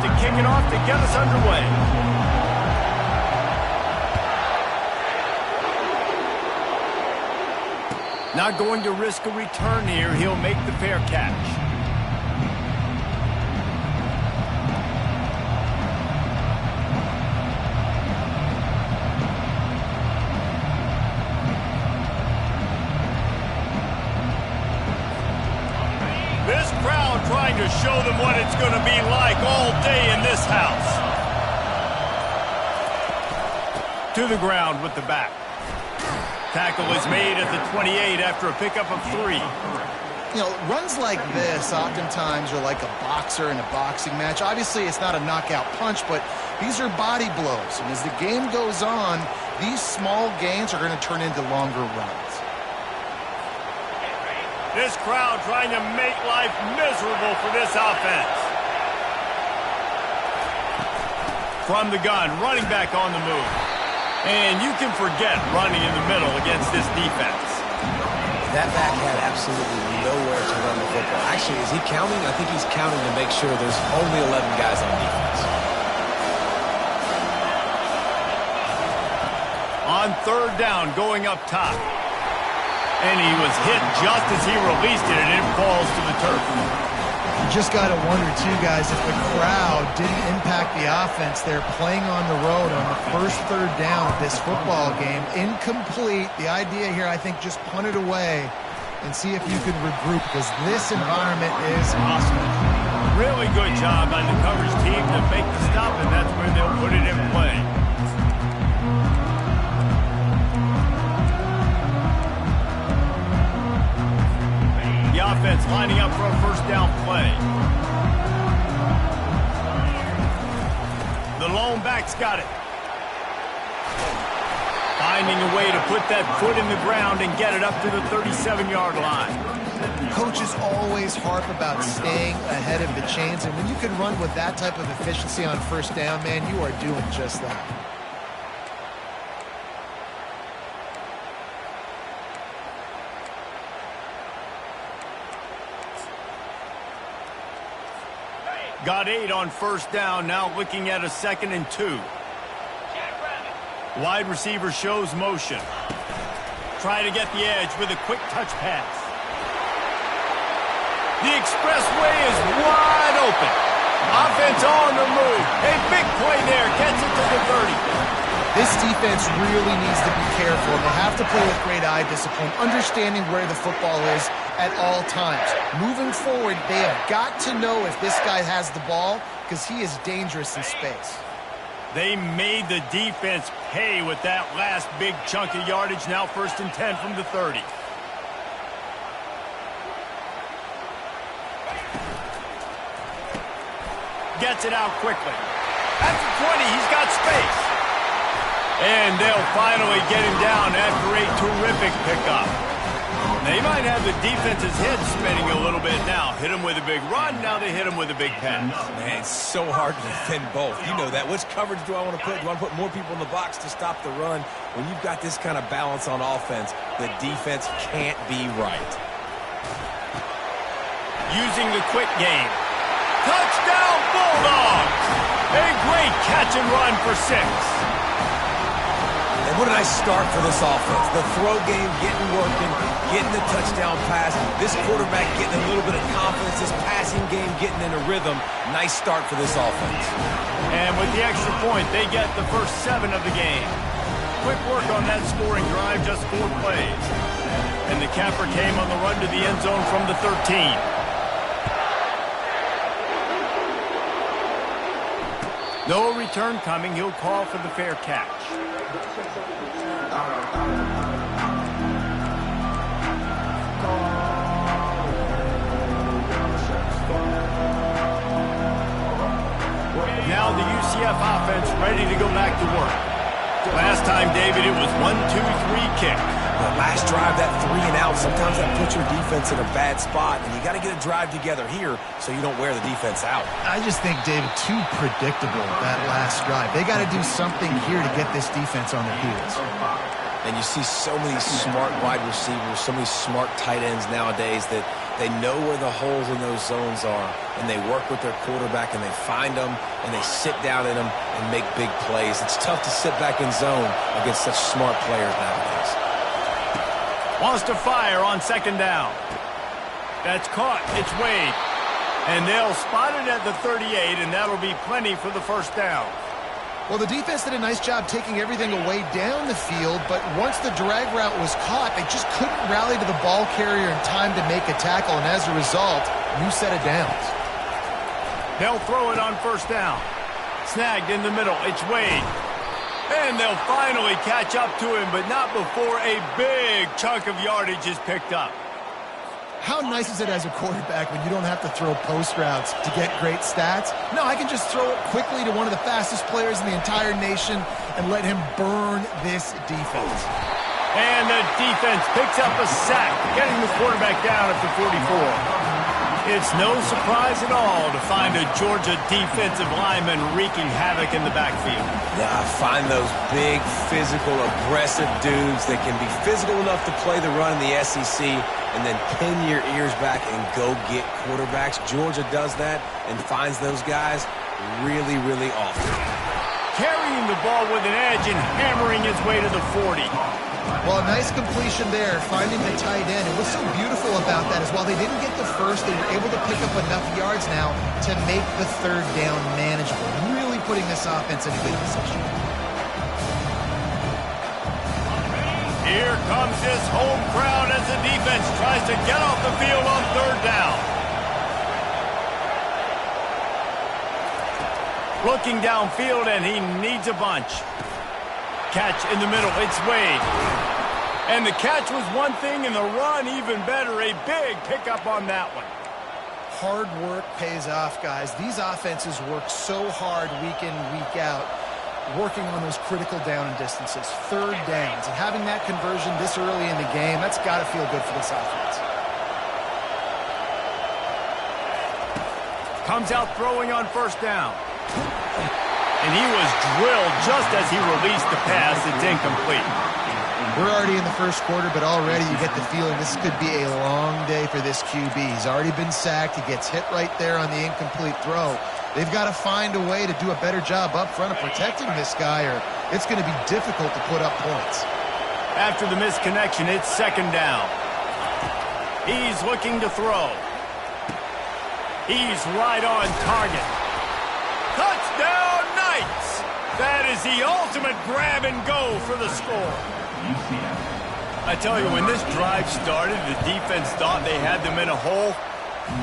to kick it off to get us underway. Not going to risk a return here. He'll make the fair catch. This crowd trying to show them what it's going to be like all day in this house. To the ground with the back. Tackle is made at the 28 after a pickup of 3. You know, runs like this oftentimes are like a boxer in a boxing match. Obviously, it's not a knockout punch, but these are body blows. And as the game goes on, these small gains are going to turn into longer runs. This crowd trying to make life miserable for this offense. From the gun, running back on the move. And you can forget running in the middle against this defense. That back had absolutely nowhere to run the football. Actually, is he counting? I think he's counting to make sure there's only 11 guys on defense. On third down, going up top. And he was hit just as he released it, and it falls to the turf. You just got to wonder, too, guys, if the crowd didn't impact the offense. They're playing on the road on the first third down of this football game. Incomplete. The idea here, I think, just punt it away and see if you could regroup, because this environment is hostile. Really good job by the coverage team to make the stop, and that's where they'll put it in play. Offense lining up for a first down play. The lone back's got it. Finding a way to put that foot in the ground and get it up to the 37-yard line. Coaches always harp about staying ahead of the chains, and when you can run with that type of efficiency on first down, man, you are doing just that. Got 8 on first down, now looking at a 2nd and 2. Wide receiver shows motion. Trying to get the edge with a quick touch pass. The expressway is wide open. Offense on the move. A big play there, gets it to the 30. This defense really needs to be careful. They have to play with great eye discipline, understanding where the football is at all times. Moving forward, they have got to know if this guy has the ball, because he is dangerous in space. They made the defense pay with that last big chunk of yardage. Now 1st and 10 from the 30. Gets it out quickly. At the 20, he's got space. And they'll finally get him down after a terrific pickup. They might have the defense's head spinning a little bit now. Hit him with a big run, now they hit him with a big pass. Man, it's so hard to defend both. You know that. Which coverage do I want to put? Do I want to put more people in the box to stop the run? When you've got this kind of balance on offense, the defense can't be right. Using the quick game. Touchdown, Bulldogs! A great catch and run for 6. And what a nice start for this offense. The throw game getting working, getting the touchdown pass. This quarterback getting a little bit of confidence. This passing game getting in a rhythm. Nice start for this offense. And with the extra point, they get the first 7 of the game. Quick work on that scoring drive, just 4 plays. And the capper came on the run to the end zone from the 13. No return coming. He'll call for the fair catch. Now the UCF offense ready to go back to work. Last time, David, it was 1-2-3 kick. The last drive, that 3 and out, sometimes that puts your defense in a bad spot, and you got to get a drive together here so you don't wear the defense out. I just think, David, too predictable, that last drive. They got to do something here to get this defense on their heels. And you see so many smart wide receivers, so many smart tight ends nowadays that They know where the holes in those zones are, and they work with their quarterback, and they find them, and they sit down in them and make big plays. It's tough to sit back in zone against such smart players nowadays. Wants to fire on second down. That's caught. It's Wade. And they'll spot it at the 38, and that'll be plenty for the first down. Well, the defense did a nice job taking everything away down the field, but once the drag route was caught, they just couldn't rally to the ball carrier in time to make a tackle, and as a result, new set of downs. They'll throw it on first down. Snagged in the middle. It's Wade. And they'll finally catch up to him, but not before a big chunk of yardage is picked up. How nice is it as a quarterback when you don't have to throw post routes to get great stats? No, I can just throw it quickly to one of the fastest players in the entire nation and let him burn this defense. And the defense picks up a sack, getting the quarterback down at the 44. It's no surprise at all to find a Georgia defensive lineman wreaking havoc in the backfield. Yeah, I find those big, physical, aggressive dudes that can be physical enough to play the run in the SEC and then pin your ears back and go get quarterbacks. Georgia does that and finds those guys really, really often. Carrying the ball with an edge and hammering his way to the 40. Well, a nice completion there, finding the tight end. And what's so beautiful about that is while they didn't get the first, they were able to pick up enough yards now to make the third down manageable. Really putting this offense in a good position. Here comes this home crowd as the defense tries to get off the field on third down. Looking downfield, and he needs a bunch. Catch in the middle. It's Wade. And the catch was one thing, and the run even better. A big pickup on that one. Hard work pays off, guys. These offenses work so hard week in, week out, working on those critical down and distances, third downs, and having that conversion this early in the game, that's got to feel good for this offense. Comes out throwing on first down. And he was drilled just as he released the pass. It's incomplete. We're already in the first quarter, but already you get the feeling this could be a long day for this QB. He's already been sacked. He gets hit right there on the incomplete throw. They've got to find a way to do a better job up front of protecting this guy, or it's going to be difficult to put up points. After the misconnection, it's second down. He's looking to throw. He's right on target. Touchdown, Knights! That is the ultimate grab and go for the score. I tell you, when this drive started, the defense thought they had them in a hole.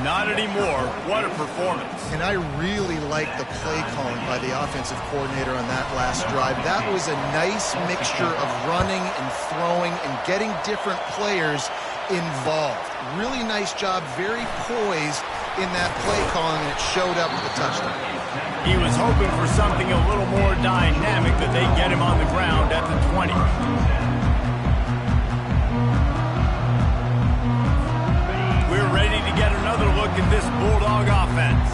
Not anymore. What a performance. And I really like the play calling by the offensive coordinator on that last drive. That was a nice mixture of running and throwing and getting different players involved. Really nice job, very poised in that play calling, and it showed up with a touchdown. He was hoping for something a little more dynamic, that they get him on the ground at the 20. We're ready to get another look at this Bulldog offense.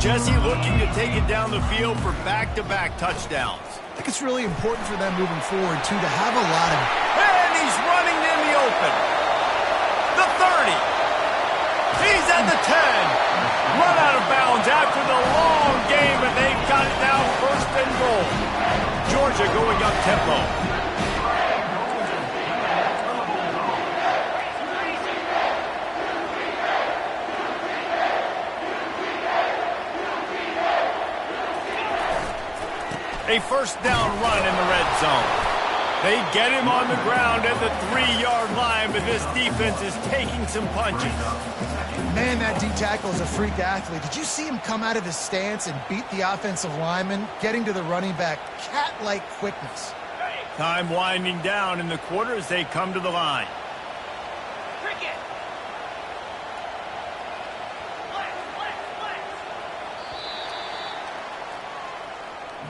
Jesse looking to take it down the field for back-to-back touchdowns. I think it's really important for them moving forward, too, to have a lot of... And he's running in the open. The 30. He's at the 10. Run out of bounds after the long game, and they've got it now first and goal. Georgia going up tempo. A first down run in the red zone. They get him on the ground at the 3-yard line, but this defense is taking some punches. Man, that D-tackle is a freak athlete. Did you see him come out of his stance and beat the offensive lineman, getting to the running back? Cat-like quickness. Time winding down in the quarter as they come to the line.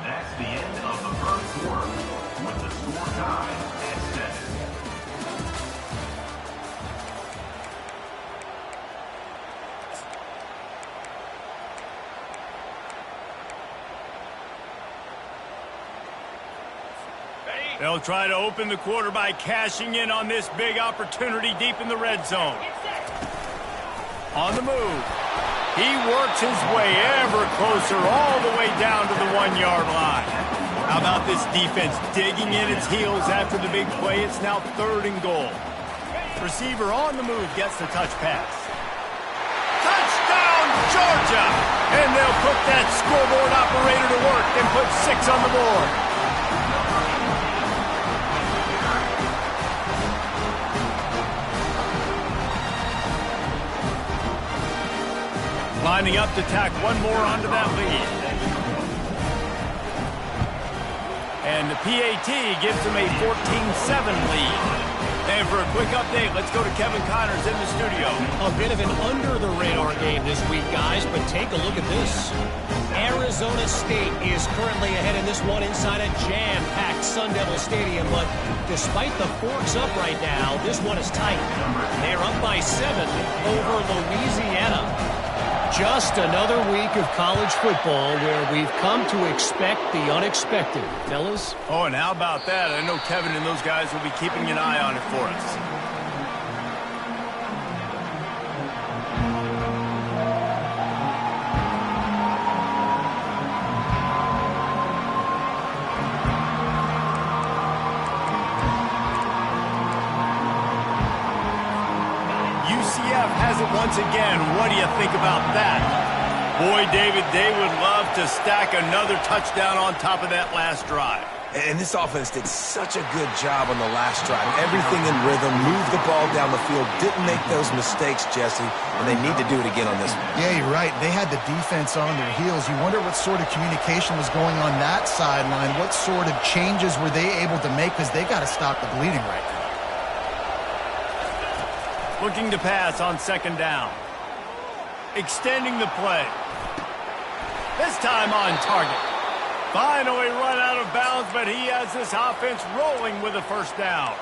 That's the end of the first quarter, with the score tied at 7. They'll try to open the quarter by cashing in on this big opportunity deep in the red zone. On the move. He works his way ever closer all the way down to the 1-yard line. How about this defense digging in its heels after the big play? It's now 3rd and goal. Receiver on the move gets the touch pass. Touchdown, Georgia! And they'll put that scoreboard operator to work and put 6 on the board. Lining up to tack one more onto that lead. And the PAT gives them a 14-7 lead. And for a quick update, let's go to Kevin Connors in the studio. A bit of an under-the-radar game this week, guys, but take a look at this. Arizona State is currently ahead in this one inside a jam-packed Sun Devil Stadium, but despite the forks up right now, this one is tight. They're up by 7 over Louisiana. Just another week of college football where we've come to expect the unexpected, fellas. Oh, and how about that? I know Kevin and those guys will be keeping an eye on it for us. UCF has it once again. What do you think about that? Boy, David, they would love to stack another touchdown on top of that last drive. And this offense did such a good job on the last drive. Everything in rhythm, moved the ball down the field, didn't make those mistakes, Jesse, and they need to do it again on this one. Yeah, you're right. They had the defense on their heels. You wonder what sort of communication was going on that sideline. What sort of changes were they able to make, because they got to stop the bleeding right now. Looking to pass on 2nd down. Extending the play. This time on target. Finally run out of bounds, but he has this offense rolling with a 1st down.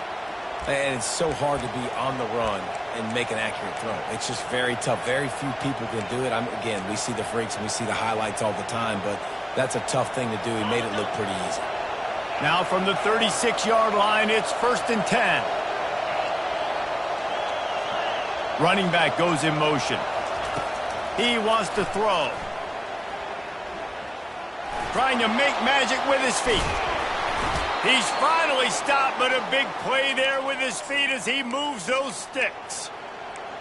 And it's so hard to be on the run and make an accurate throw. It's just very tough. Very few people can do it. Again, we see the freaks and we see the highlights all the time, but that's a tough thing to do. He made it look pretty easy. Now from the 36-yard line, it's 1st and 10. Running back goes in motion. He wants to throw. Trying to make magic with his feet. He's finally stopped, but a big play there with his feet as he moves those sticks.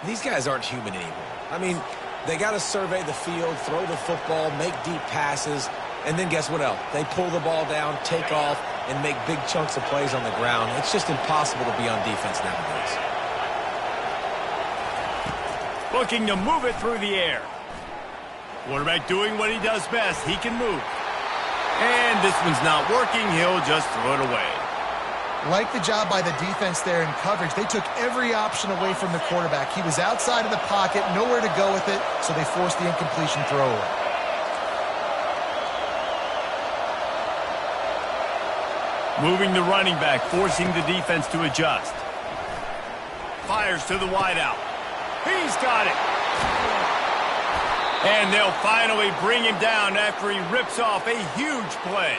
These guys aren't human anymore. I mean, they got to survey the field, throw the football, make deep passes, and then guess what else? They pull the ball down, take off, and make big chunks of plays on the ground. It's just impossible to be on defense nowadays. Looking to move it through the air. Quarterback doing what he does best. He can move. And this one's not working. He'll just throw it away. Like the job by the defense there in coverage. They took every option away from the quarterback. He was outside of the pocket, nowhere to go with it, so they forced the incompletion throw away. Moving the running back, forcing the defense to adjust. Fires to the wideout. He's got it. And they'll finally bring him down after he rips off a huge play.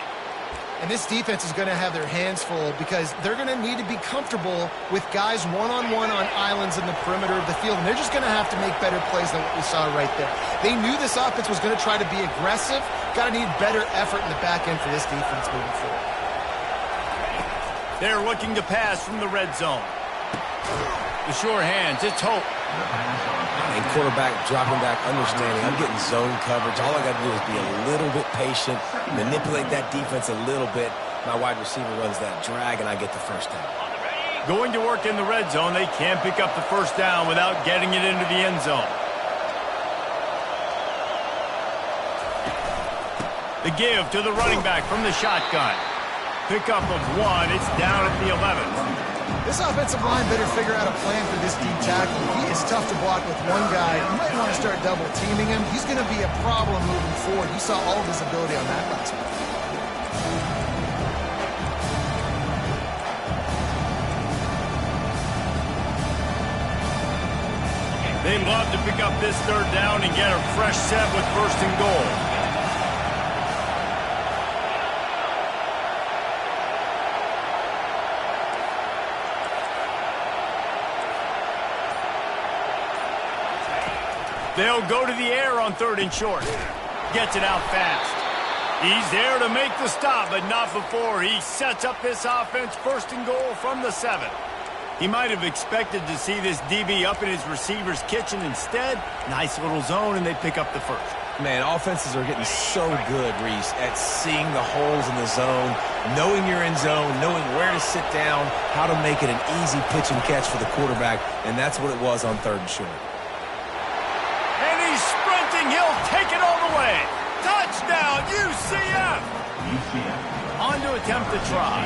And this defense is going to have their hands full because they're going to need to be comfortable with guys one-on-one on islands in the perimeter of the field. And they're just going to have to make better plays than what we saw right there. They knew this offense was going to try to be aggressive. Got to need better effort in the back end for this defense moving forward. They're looking to pass from the red zone. The sure hands, it's Hope. And quarterback dropping back, understanding I'm getting zone coverage. All I got to do is be a little bit patient, manipulate that defense a little bit. My wide receiver runs that drag, and I get the 1st down. Going to work in the red zone. They can't pick up the 1st down without getting it into the end zone. The give to the running back from the shotgun. Pickup of 1. It's down at the 11th. This offensive line better figure out a plan for this deep tackle. He is tough to block with one guy. You might want to start double teaming him. He's going to be a problem moving forward. You saw all of his ability on that last one. They love to pick up this 3rd down and get a fresh set with 1st and goal. They'll go to the air on 3rd and short. Gets it out fast. He's there to make the stop, but not before he sets up this offense 1st and goal from the 7. He might have expected to see this DB up in his receiver's kitchen. Instead, nice little zone, and they pick up the 1st. Man, offenses are getting so good, Reese, at seeing the holes in the zone, knowing you're in zone, knowing where to sit down, how to make it an easy pitch and catch for the quarterback, and that's what it was on 3rd and short. And he's sprinting. He'll take it all the way. Touchdown, UCF! On to attempt the try.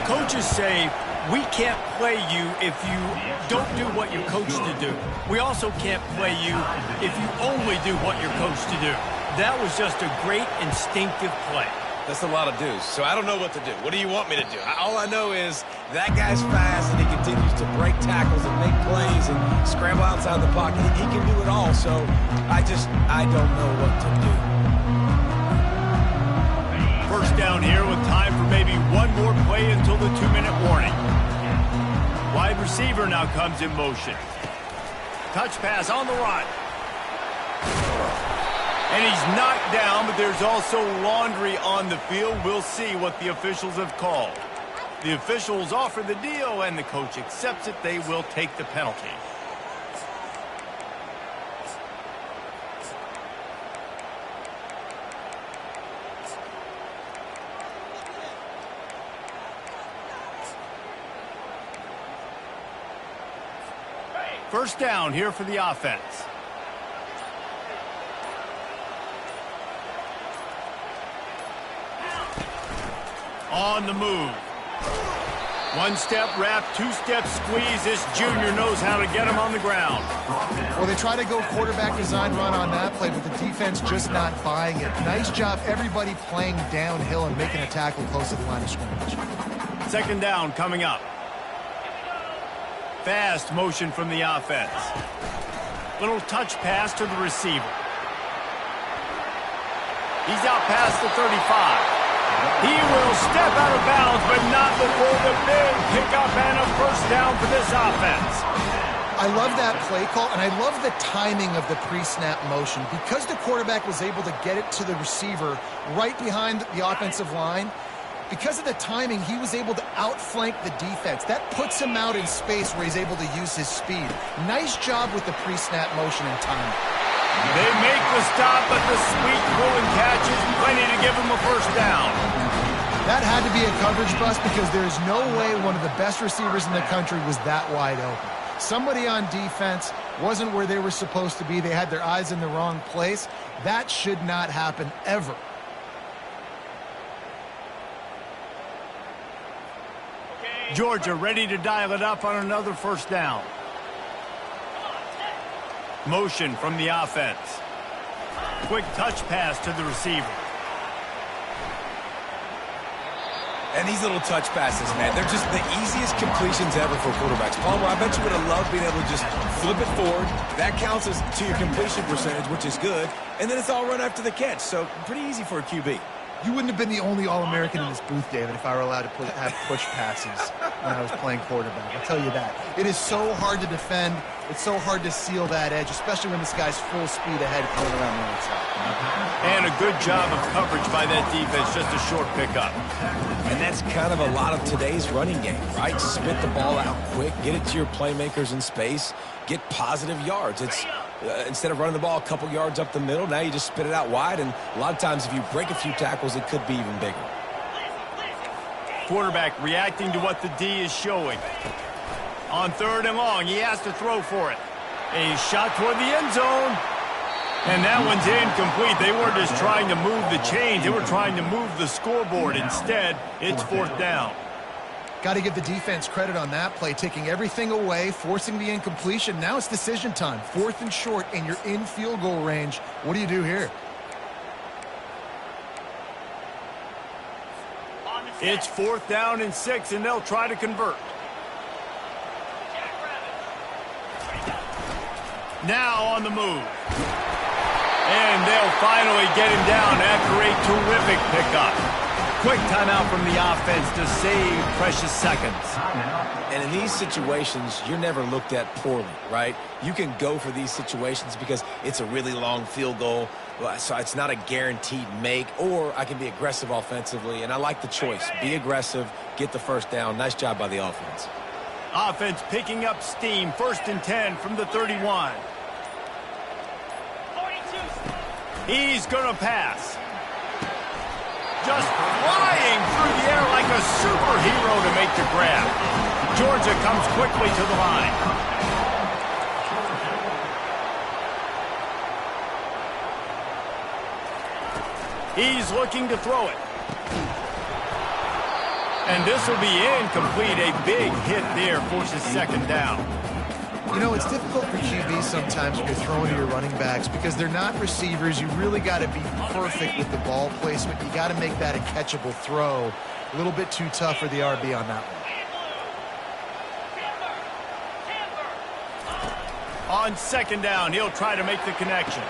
Coaches say, we can't play you if you don't do what you're coached to do. We also can't play you if you only do what you're coached to do. That was just a great instinctive play. That's a lot of do's, so I don't know what to do. What do you want me to do? All I know is that guy's fast, and he continues to break tackles and make plays and scramble outside the pocket. He can do it all, so I don't know what to do. 1st down here with time for maybe one more play until the 2-minute warning. Wide receiver now comes in motion. Touch pass on the run. And he's knocked down, but there's also laundry on the field. We'll see what the officials have called. The officials offer the deal, and the coach accepts it. They will take the penalty. First down here for the offense. On the move. 1-step wrap, 2-step squeeze. This junior knows how to get him on the ground. Well, they try to go quarterback design run on that play, but the defense just not buying it. Nice job, everybody playing downhill and making a tackle close to the line of scrimmage. 2nd down coming up. Fast motion from the offense. Little touch pass to the receiver. He's out past the 35. He will step out of bounds, but not before the big pickup and a 1st down for this offense. I love that play call, and I love the timing of the pre-snap motion. Because the quarterback was able to get it to the receiver right behind the offensive line, because of the timing, he was able to outflank the defense. That puts him out in space where he's able to use his speed. Nice job with the pre-snap motion and timing. They make the stop, but the sweet pull and catch is plenty to give him a 1st down. That had to be a coverage bust because there's no way one of the best receivers in the country was that wide open. Somebody on defense wasn't where they were supposed to be. They had their eyes in the wrong place. That should not happen ever. Georgia ready to dial it up on another 1st down. Motion from the offense. Quick touch pass to the receiver. And these little touch passes, man, they're just the easiest completions ever for quarterbacks. Palmer, I bet you would have loved being able to just flip it forward. That counts as to your completion percentage, which is good. And then it's all run after the catch, so pretty easy for a QB. You wouldn't have been the only All-American in this booth, David, if I were allowed to have push passes when I was playing quarterback. I'll tell you that. It is so hard to defend. It's so hard to seal that edge, especially when this guy's full speed ahead coming around the outside. And a good job of coverage by that defense, just a short pickup. And that's kind of a lot of today's running game, right? Spit the ball out quick, get it to your playmakers in space, get positive yards. It's instead of running the ball a couple yards up the middle, now you just spit it out wide, and a lot of times if you break a few tackles, it could be even bigger. Quarterback reacting to what the D is showing. On 3rd and long, he has to throw for it. A shot toward the end zone. And that one's incomplete. They weren't just trying to move the chains. They were trying to move the scoreboard. Instead, it's 4th down. Got to give the defense credit on that play, taking everything away, forcing the incompletion. Now it's decision time. 4th and short, and you're in field goal range. What do you do here? It's 4th down and 6, and they'll try to convert. Now on the move. And they'll finally get him down after a terrific pickup. Quick timeout from the offense to save precious seconds. And in these situations, you're never looked at poorly, right? You can go for these situations because it's a really long field goal, so it's not a guaranteed make, or I can be aggressive offensively, and I like the choice. Be aggressive, get the first down. Nice job by the offense. Offense picking up steam. 1st and 10 from the 31. He's going to pass. Just flying through the air like a superhero to make the grab. Georgia comes quickly to the line. He's looking to throw it. And this will be incomplete. A big hit there forces 2nd down. You know, it's difficult for QB sometimes when you're throwing to your running backs because they're not receivers. You really got to be perfect with the ball placement. You got to make that a catchable throw. A little bit too tough for the RB on that one. On 2nd down, he'll try to make the connection.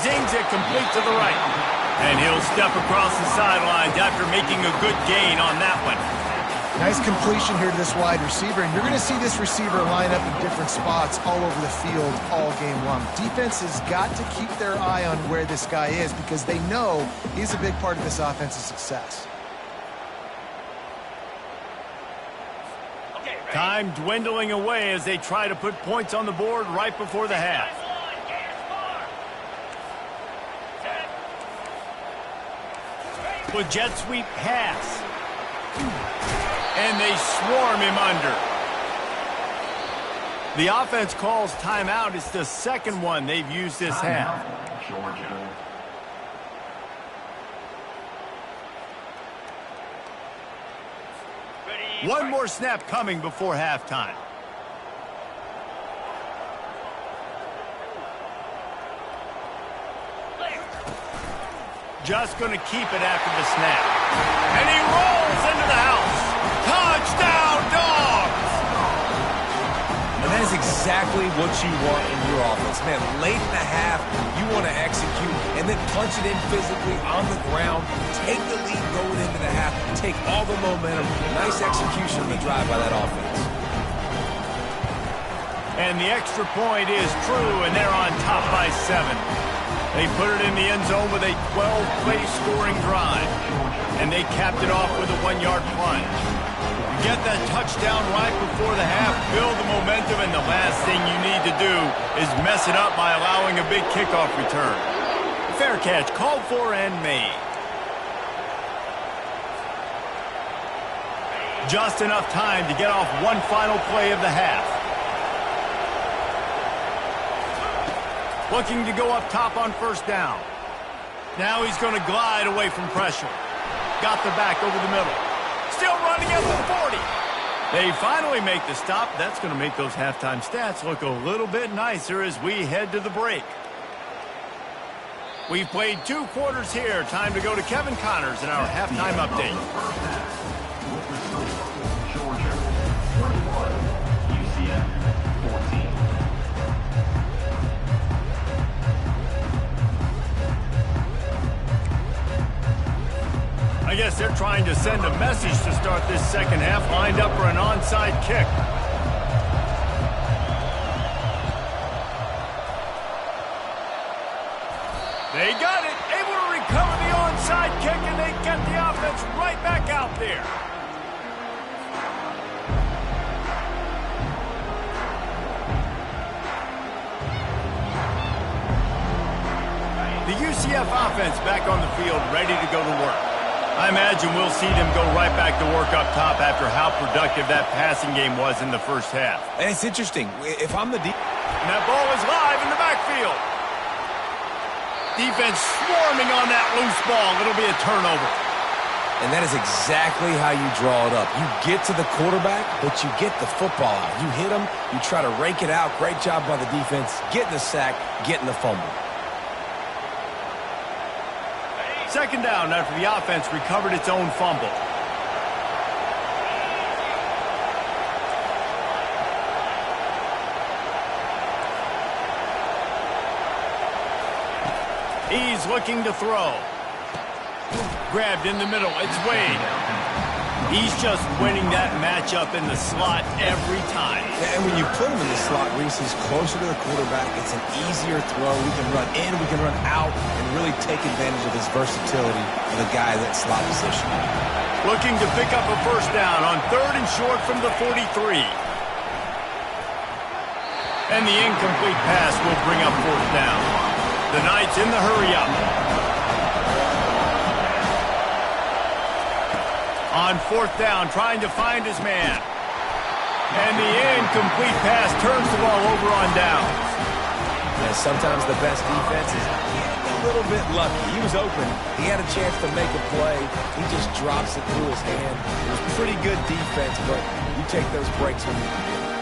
Zings it complete to the right. And he'll step across the sidelines after making a good gain on that one. Nice completion here to this wide receiver, and you're going to see this receiver line up in different spots all over the field all game long. Defense has got to keep their eye on where this guy is because they know he's a big part of this offense's success. Time dwindling away as they try to put points on the board right before the half. With jet sweep pass. And they swarm him under. The offense calls timeout. It's the 2nd one they've used this half. Georgia. One more snap coming before halftime. Just going to keep it after the snap. And he rolls into the house. Touchdown, Dogs! And that is exactly what you want in your offense. Man, late in the half, you want to execute and then punch it in physically on the ground. Take the lead going into the half. Take all the momentum. Nice execution of the drive by that offense. And the extra point is true, and they're on top by 7. They put it in the end zone with a 12-play scoring drive. And they capped it off with a 1-yard plunge. Get that touchdown right before the half, build the momentum, and the last thing you need to do is mess it up by allowing a big kickoff return. Fair catch, called for and made. Just enough time to get off one final play of the half. Looking to go up top on 1st down. Now he's going to glide away from pressure. Got the back over the middle. Still running at the 40. They finally make the stop. That's going to make those halftime stats look a little bit nicer as we head to the break. We've played 2 quarters here. Time to go to Kevin Connors in our halftime update. Georgia 21, UCF 14. I guess they're trying to send a message to start this 2nd half, lined up for an onside kick. They got it, able to recover the onside kick, and they get the offense right back out there. The UCF offense back on the field, ready to go to work. I imagine we'll see them go right back to work up top after how productive that passing game was in the 1st half. And it's interesting. If I'm the And that ball is live in the backfield. Defense swarming on that loose ball. It'll be a turnover. And that is exactly how you draw it up. You get to the quarterback, but you get the football out. You hit him, you try to rake it out. Great job by the defense. Getting the sack, getting the fumble. 2nd down after the offense recovered its own fumble. He's looking to throw. grabbed in the middle. It's Wade. He's just winning that matchup in the slot every time. Yeah, and when you put him in the slot, Reese, he's closer to the quarterback. It's an easier throw. We can run in, we can run out, and really take advantage of his versatility of the guy in that slot position. Looking to pick up a first down on 3rd and short from the 43. And the incomplete pass will bring up 4th down. The Knights in the hurry-up. On 4th down, trying to find his man. And the incomplete pass turns the ball over on downs. And sometimes the best defense is a little bit lucky. He was open. He had a chance to make a play. He just drops it through his hand. It was pretty good defense, but you take those breaks when you can get it.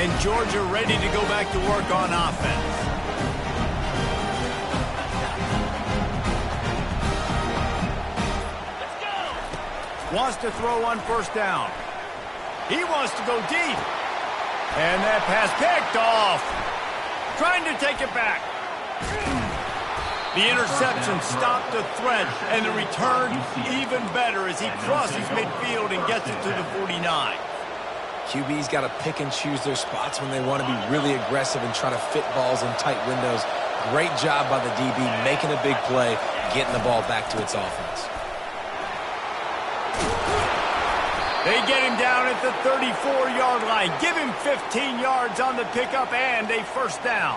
And Georgia ready to go back to work on offense. Wants to throw on 1st down. He wants to go deep. And that pass picked off. Trying to take it back. The interception stopped the threat, and the return even better as he crosses midfield and gets it to the 49. QB's got to pick and choose their spots when they want to be really aggressive and try to fit balls in tight windows. Great job by the DB making a big play, getting the ball back to its offense. They get him down at the 34-yard line. Give him 15 yards on the pickup and a first down.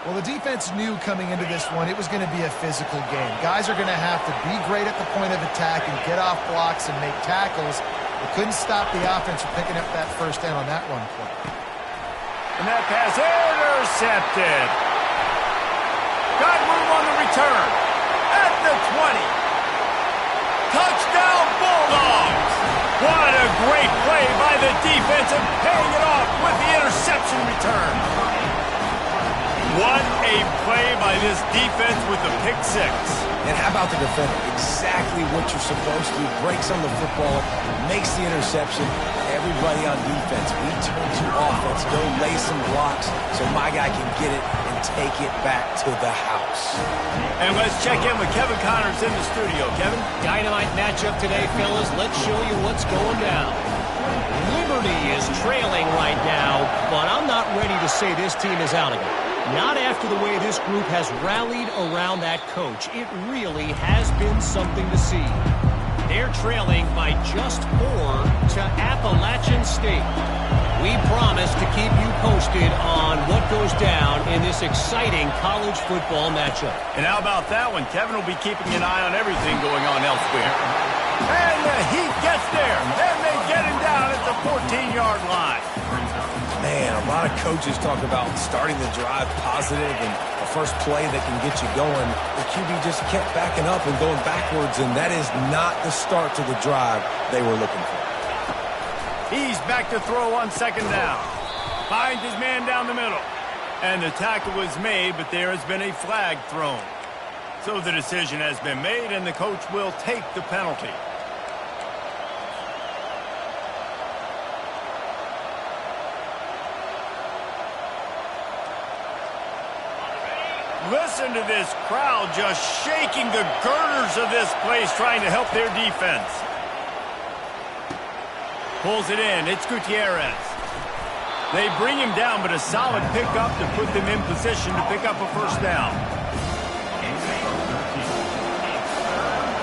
Well, the defense knew coming into this one it was going to be a physical game. Guys are going to have to be great at the point of attack and get off blocks and make tackles. They couldn't stop the offense from picking up that first down on that run play. And that pass intercepted. Got room on the return. At the 20. Touchdown Bulldogs. What a great play by the defense and paying it off with the interception return. What a play by this defense with the pick 6. And how about the defender? Exactly what you're supposed to do. Breaks on the football, makes the interception. Everybody on defense, we turn to offense. Go lay some blocks so my guy can get it and take it back to the house. And let's check in with Kevin Connors in the studio. Kevin? Dynamite matchup today, fellas. Let's show you what's going down. Liberty is trailing right now, but I'm not ready to say this team is out of it. Not after the way this group has rallied around that coach. It really has been something to see. They're trailing by just 4 to Appalachian State. We promise to keep you posted on what goes down in this exciting college football matchup. And how about that one? Kevin will be keeping an eye on everything going on elsewhere. And the Heat gets there. And they get him down at the 14-yard line. Man, a lot of coaches talk about starting the drive positive and a first play that can get you going. The QB just kept backing up and going backwards, and that is not the start to the drive they were looking for. He's back to throw on 2nd down. Finds his man down the middle. And the tackle was made, but there has been a flag thrown. So the decision has been made, and the coach will take the penalty. Listen to this crowd just shaking the girders of this place, trying to help their defense. Pulls it in. It's Gutierrez. They bring him down, but a solid pickup to put them in position to pick up a first down.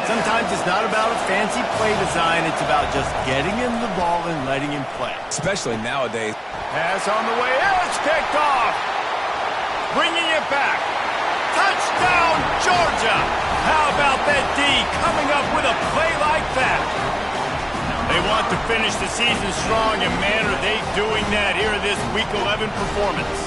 Sometimes it's not about a fancy play design. It's about just getting him the ball and letting him play. Especially nowadays. Pass on the way. It's picked off. Bringing it back. Touchdown, Georgia! How about that D coming up with a play like that? They want to finish the season strong, and man, are they doing that here in this Week 11 performance.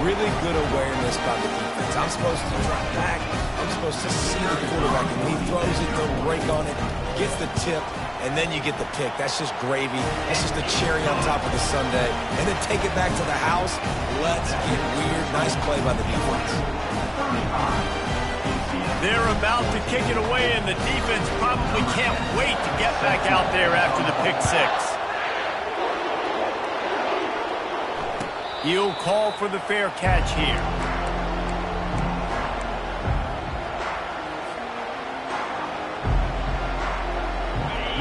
Really good awareness by the defense. I'm supposed to drop back. I'm supposed to see the quarterback, and when he throws it, don't break on it, gets the tip, and then you get the pick. That's just gravy. That's just a cherry on top of the sundae. And then take it back to the house. Let's get weird. Nice play by the defense. They're about to kick it away, and the defense probably can't wait to get back out there after the pick 6. He'll call for the fair catch here.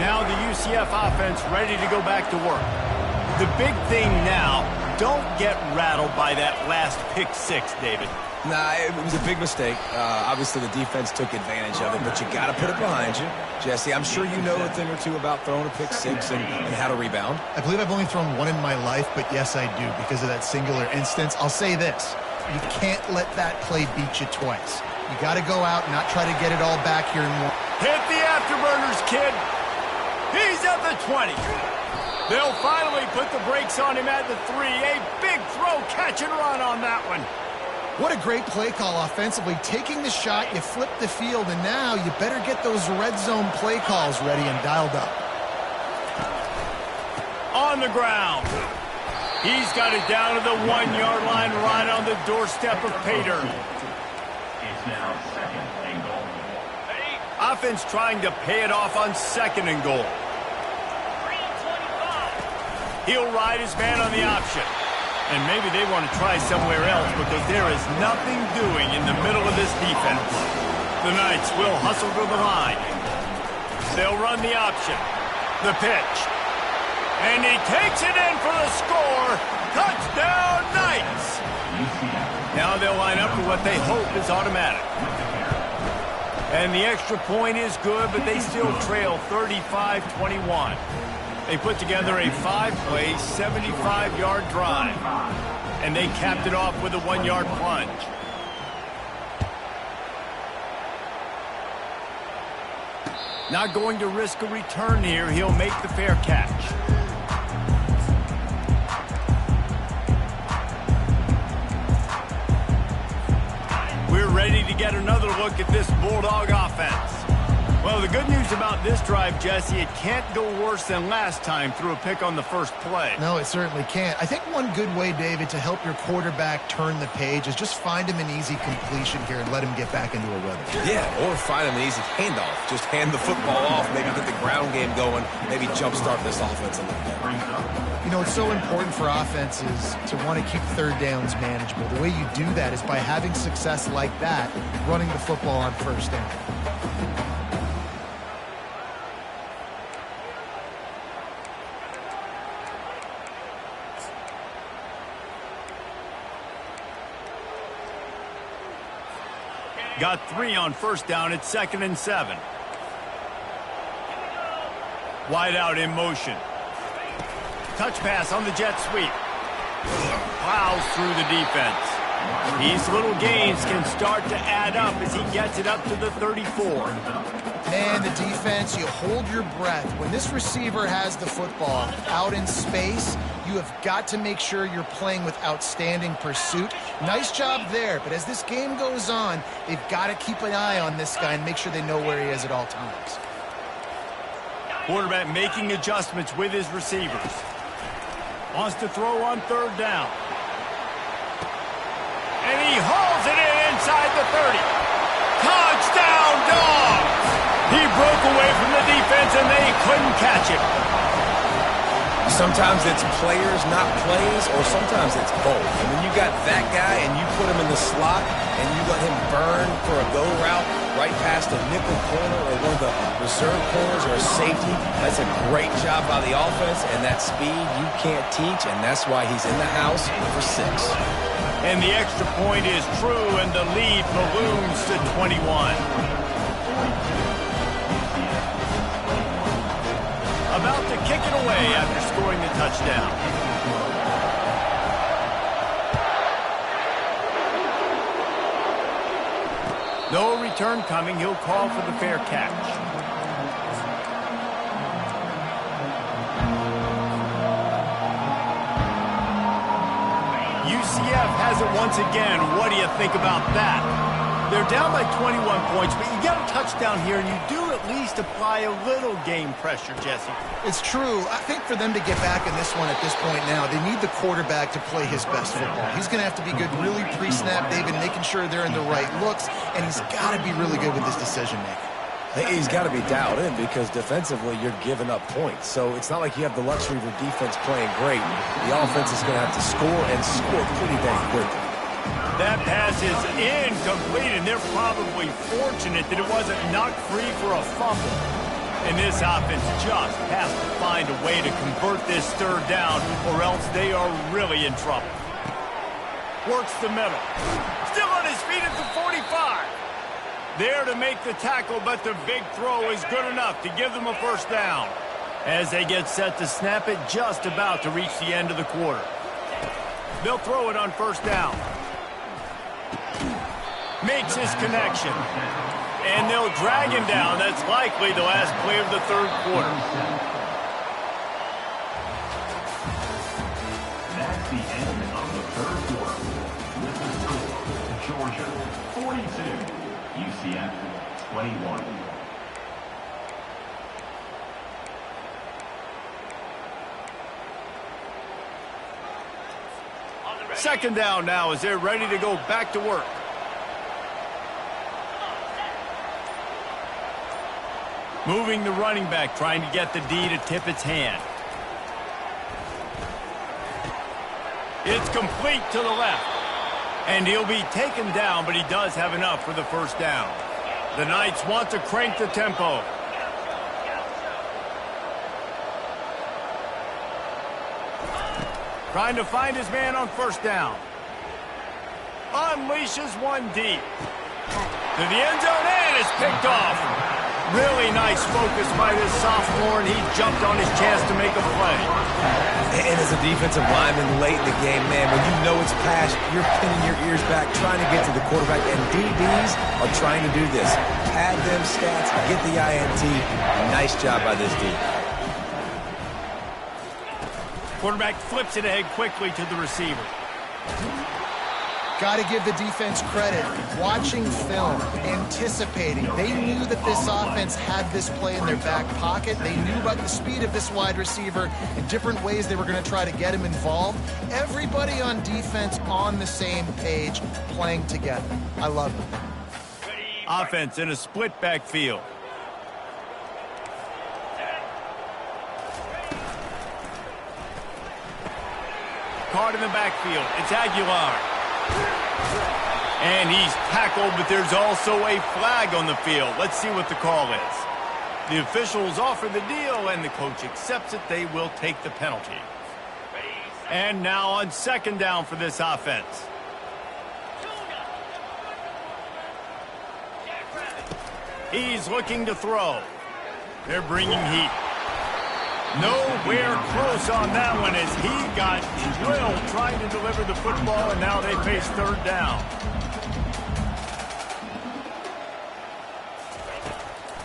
Now the UCF offense ready to go back to work. The big thing now, don't get rattled by that last pick six, David. Nah, it was a big mistake. Obviously, the defense took advantage of it, but you got to put it behind you. Jesse, I'm sure you know a thing or two about throwing a pick six and how to rebound. I believe I've only thrown one in my life, but yes, I do because of that singular instance. I'll say this. You can't let that play beat you twice. You got to go out and not try to get it all back here in one. Hit the afterburners, kid. He's at the 20. They'll finally put the brakes on him at the 3. A big throw, catch and run on that one. What a great play call offensively. Taking the shot, you flip the field, and now you better get those red zone play calls ready and dialed up. On the ground. He's got it down to the 1-yard line right on the doorstep of Pater. It's now 2nd and goal. Offense trying to pay it off on 2nd and goal. He'll ride his man on the option. And maybe they want to try somewhere else because there is nothing doing in the middle of this defense. The Knights will hustle to the line. They'll run the option. The pitch. And he takes it in for the score. Touchdown, Knights! Now they'll line up for what they hope is automatic. And the extra point is good, but they still trail 35-21. They put together a 5-play, 75-yard drive. And they capped it off with a 1-yard plunge. Not going to risk a return here. He'll make the fair catch. We're ready to get another look at this Bulldog offense. Well, the good news about this drive, Jesse, it can't go worse than last time through a pick on the first play. No, it certainly can't. I think one good way, David, to help your quarterback turn the page is just find him an easy completion here and let him get back into a rhythm. Yeah, or find him an easy handoff. Just hand the football off, maybe get the ground game going, maybe jumpstart this offense a little bit. You know, it's so important for offenses to want to keep third downs manageable. The way you do that is by having success like that, running the football on first down. Got 3 on first down at 2nd and 7. Wide out in motion. Touch pass on the jet sweep. Plows through the defense. These little gains can start to add up as he gets it up to the 34. Man, the defense, you hold your breath. When this receiver has the football out in space, you have got to make sure you're playing with outstanding pursuit. Nice job there, but as this game goes on, they've got to keep an eye on this guy and make sure they know where he is at all times. Quarterback making adjustments with his receivers. Wants to throw on 3rd down. And he hauls it in inside the 30. Touchdown, Dogs! He broke away from the defense and they couldn't catch him. Sometimes it's players, not plays, or sometimes it's both. And when you got that guy and you put him in the slot and you let him burn for a go route right past a nickel corner or one of the reserve corners or a safety, that's a great job by the offense, and that speed you can't teach, and that's why he's in the house for 6. And the extra point is true, and the lead balloons to 21. About to kick it away after scoring the touchdown. No return coming. He'll call for the fair catch. UCF has it once again. What do you think about that? They're down by 21 points, but you get a touchdown here, and you do at least apply a little game pressure, Jesse. It's true. I think for them to get back in this one at this point now, they need the quarterback to play his best football. He's going to have to be good really pre-snap, David, making sure they're in the right looks, and he's got to be really good with his decision-making. He's got to be dialed in because defensively you're giving up points. So it's not like you have the luxury of your defense playing great. The offense is going to have to score and score pretty dang quickly. That pass is incomplete, and they're probably fortunate that it wasn't knocked free for a fumble. And this offense just has to find a way to convert this third down, or else they are really in trouble. Works the middle. Still on his feet at the 45. There to make the tackle, but the big throw is good enough to give them a first down. As they get set to snap it, just about to reach the end of the quarter. They'll throw it on first down. Makes his connection. And they'll drag him down. That's likely the last play of the third quarter. That's the end of the third quarter. With the score, Georgia 42, UCF 21. Second down now as they're ready to go back to work. Moving the running back, trying to get the D to tip its hand. It's complete to the left. And he'll be taken down, but he does have enough for the first down. The Knights want to crank the tempo. Trying to find his man on first down. Unleashes one deep. To the end zone, and it's picked off. Really nice focus by this sophomore, and he jumped on his chance to make a play. And as a defensive lineman late in the game, man, when you know it's pass, you're pinning your ears back, trying to get to the quarterback, and DBs are trying to do this. Pad them stats, get the INT. Nice job by this D. Quarterback flips it ahead quickly to the receiver. Got to give the defense credit. Watching film, anticipating. They knew that this offense had this play in their back pocket. They knew about the speed of this wide receiver and different ways they were going to try to get him involved. Everybody on defense on the same page, playing together. I love it. Offense in a split backfield. Caught in the backfield. It's Aguilar. And he's tackled, but there's also a flag on the field. Let's see what the call is. The officials offer the deal, and the coach accepts it. They will take the penalty. And now on second down for this offense. He's looking to throw. They're bringing heat. Nowhere close on that one as he got drilled trying to deliver the football, and now they face third down.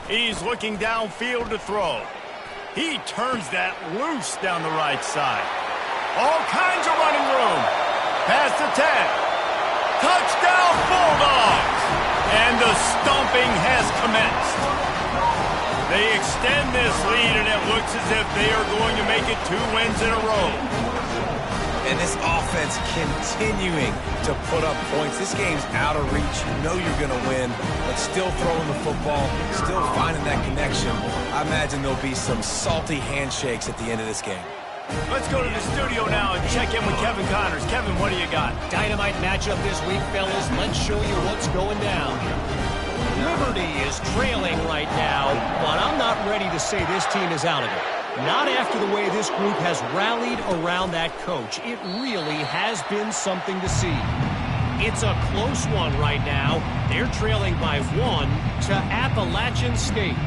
He's looking downfield to throw. He turns that loose down the right side. All kinds of running room. Past the 10. Touchdown Bulldogs! And the stomping has commenced. They extend this lead, and it looks as if they are going to make it 2 wins in a row. And this offense continuing to put up points. This game's out of reach. You know you're going to win, but still throwing the football, still finding that connection. I imagine there'll be some salty handshakes at the end of this game. Let's go to the studio now and check in with Kevin Connors. Kevin, what do you got? Dynamite matchup this week, fellas. Let's show you what's going down. Liberty is trailing right now, but I'm not ready to say this team is out of it. Not after the way this group has rallied around that coach. It really has been something to see. It's a close one right now. They're trailing by 1 to Appalachian State.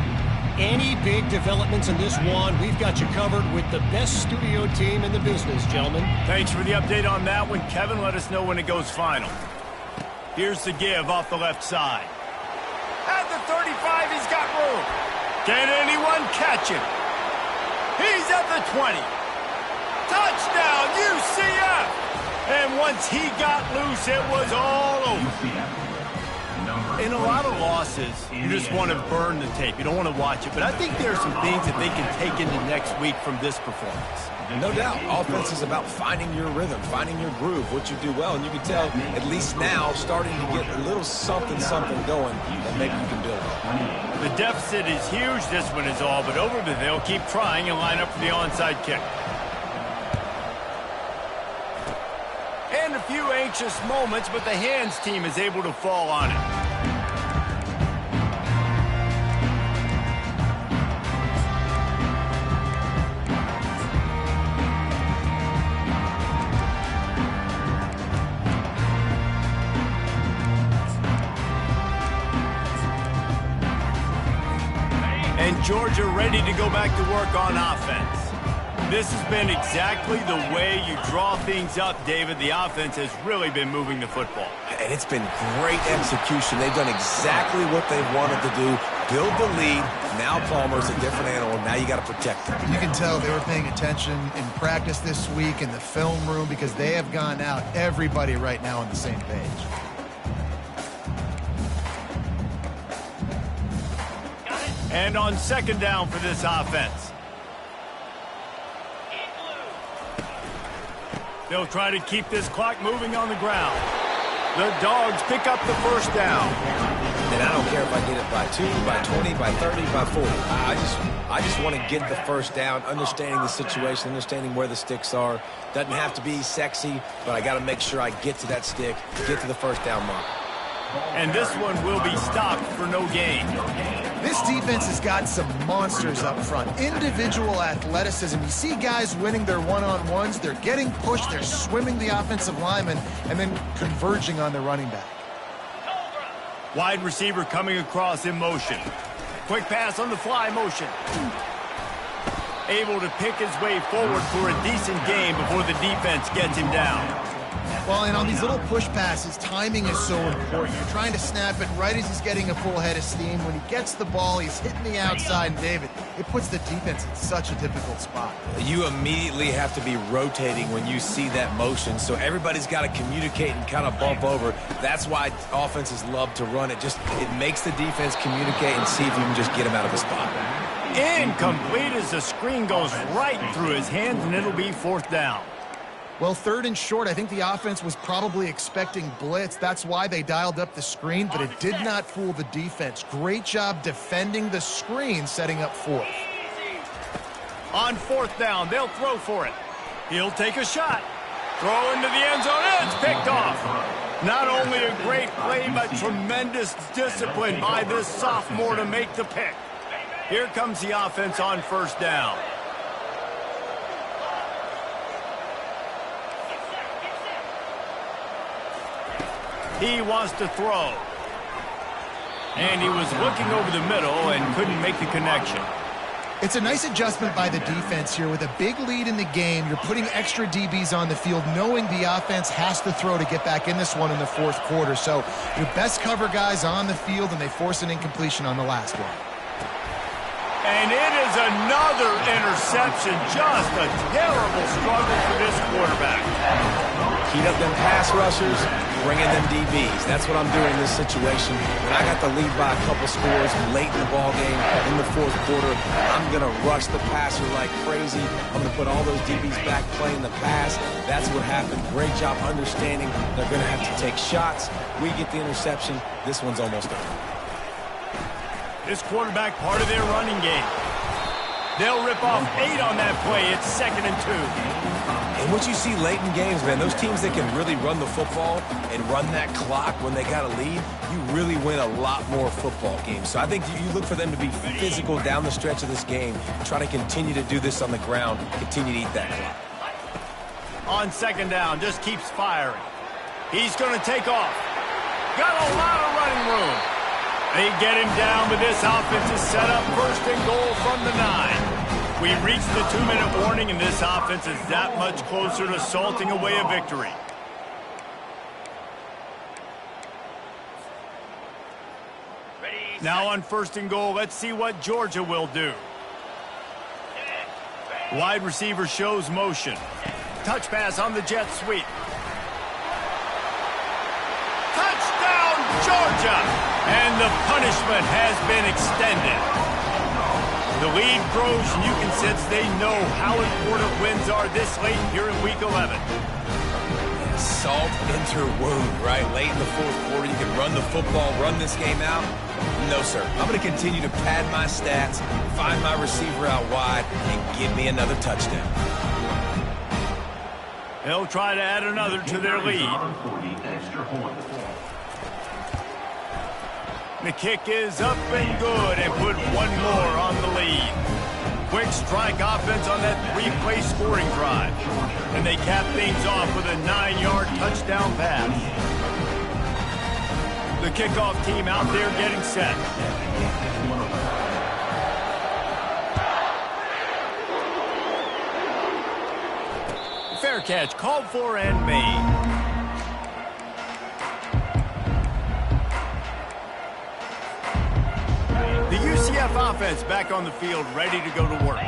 Any big developments in this one, we've got you covered with the best studio team in the business, gentlemen. Thanks for the update on that one. Kevin, let us know when it goes final. Here's the give off the left side. At the 35, he's got room. Can anyone catch him? He's at the 20. Touchdown, UCF! And once he got loose, it was all over. In a lot of losses, you just want to burn the tape. You don't want to watch it. But I think there are some things that they can take into next week from this performance. No doubt. Offense is about finding your rhythm, finding your groove, what you do well. And you can tell, at least now, starting to get a little something going that maybe you can build on. The deficit is huge. This one is all but over, but they'll keep trying and line up for the onside kick. And a few anxious moments, but the hands team is able to fall on it. Georgia ready to go back to work on offense. This has been exactly the way you draw things up, David. The offense has really been moving the football. And it's been great execution. They've done exactly what they wanted to do. Build the lead. Now Palmer's a different animal. Now you got to protect him. You can tell they were paying attention in practice this week in the film room because they have gone out, everybody right now on the same page. And on second down for this offense. They'll try to keep this clock moving on the ground. The Dogs pick up the first down. And I don't care if I get it by 2, by 20, by 30, by 40. I just want to get the first down, understanding the situation, understanding where the sticks are. Doesn't have to be sexy, but I got to make sure I get to that stick, get to the first down mark. And this one will be stopped for no gain. This defense has got some monsters up front. Individual athleticism. You see guys winning their one-on-ones. They're getting pushed. They're swimming the offensive lineman and then converging on the running back. Wide receiver coming across in motion. Quick pass on the fly motion. Able to pick his way forward for a decent gain before the defense gets him down. Well, and on these little push passes, timing is so important. You're trying to snap it right as he's getting a full head of steam. When he gets the ball, he's hitting the outside. And David, it puts the defense in such a difficult spot. You immediately have to be rotating when you see that motion, so everybody's got to communicate and kind of bump over. That's why offenses love to run it. It makes the defense communicate and see if you can just get him out of the spot. Incomplete as the screen goes right through his hands, and it'll be fourth down. Well, third and short, I think the offense was probably expecting blitz. That's why they dialed up the screen, but it did not fool the defense. Great job defending the screen, setting up fourth. On fourth down, they'll throw for it. He'll take a shot. Throw into the end zone, and it's picked off. Not only a great play, but tremendous discipline by this sophomore to make the pick. Here comes the offense on first down. He wants to throw. And he was looking over the middle and couldn't make the connection. It's a nice adjustment by the defense here. With a big lead in the game, you're putting extra DBs on the field, knowing the offense has to throw to get back in this one in the fourth quarter. So your best cover guys on the field, and they force an incompletion on the last one. And it is another interception. Just a terrible struggle for this quarterback. Heat up them pass rushers, bring in them DBs. That's what I'm doing in this situation. When I got the lead by a couple scores late in the ball game, in the fourth quarter, I'm going to rush the passer like crazy. I'm going to put all those DBs back playing the pass. That's what happened. Great job understanding they're going to have to take shots. We get the interception. This one's almost over. This quarterback part of their running game. They'll rip off 8 on that play. It's 2nd and 2. And what you see late in games, man, those teams that can really run the football and run that clock when they got a lead, you really win a lot more football games. So I think you look for them to be physical down the stretch of this game, try to continue to do this on the ground, continue to eat that clock. On second down, just keeps firing. He's going to take off. Got a lot of running room. They get him down, but this offense is set up first and goal from the 9. We reached the 2-minute warning, and this offense is that much closer to salting away a victory. Now on first and goal, let's see what Georgia will do. Wide receiver shows motion. Touch pass on the jet sweep. Touchdown, Georgia! And the punishment has been extended. The lead grows, and you can sense they know how important wins are this late here in Week 11. Salt into wound, right? Late in the fourth quarter, you can run the football, run this game out. No, sir. I'm going to continue to pad my stats, find my receiver out wide, and give me another touchdown. They'll try to add another to their lead. The kick is up and good, and put one more on the lead. Quick strike offense on that 3-play scoring drive. And they cap things off with a 9-yard touchdown pass. The kickoff team out there getting set. Fair catch, called for and made. The UCF offense back on the field, ready to go to work.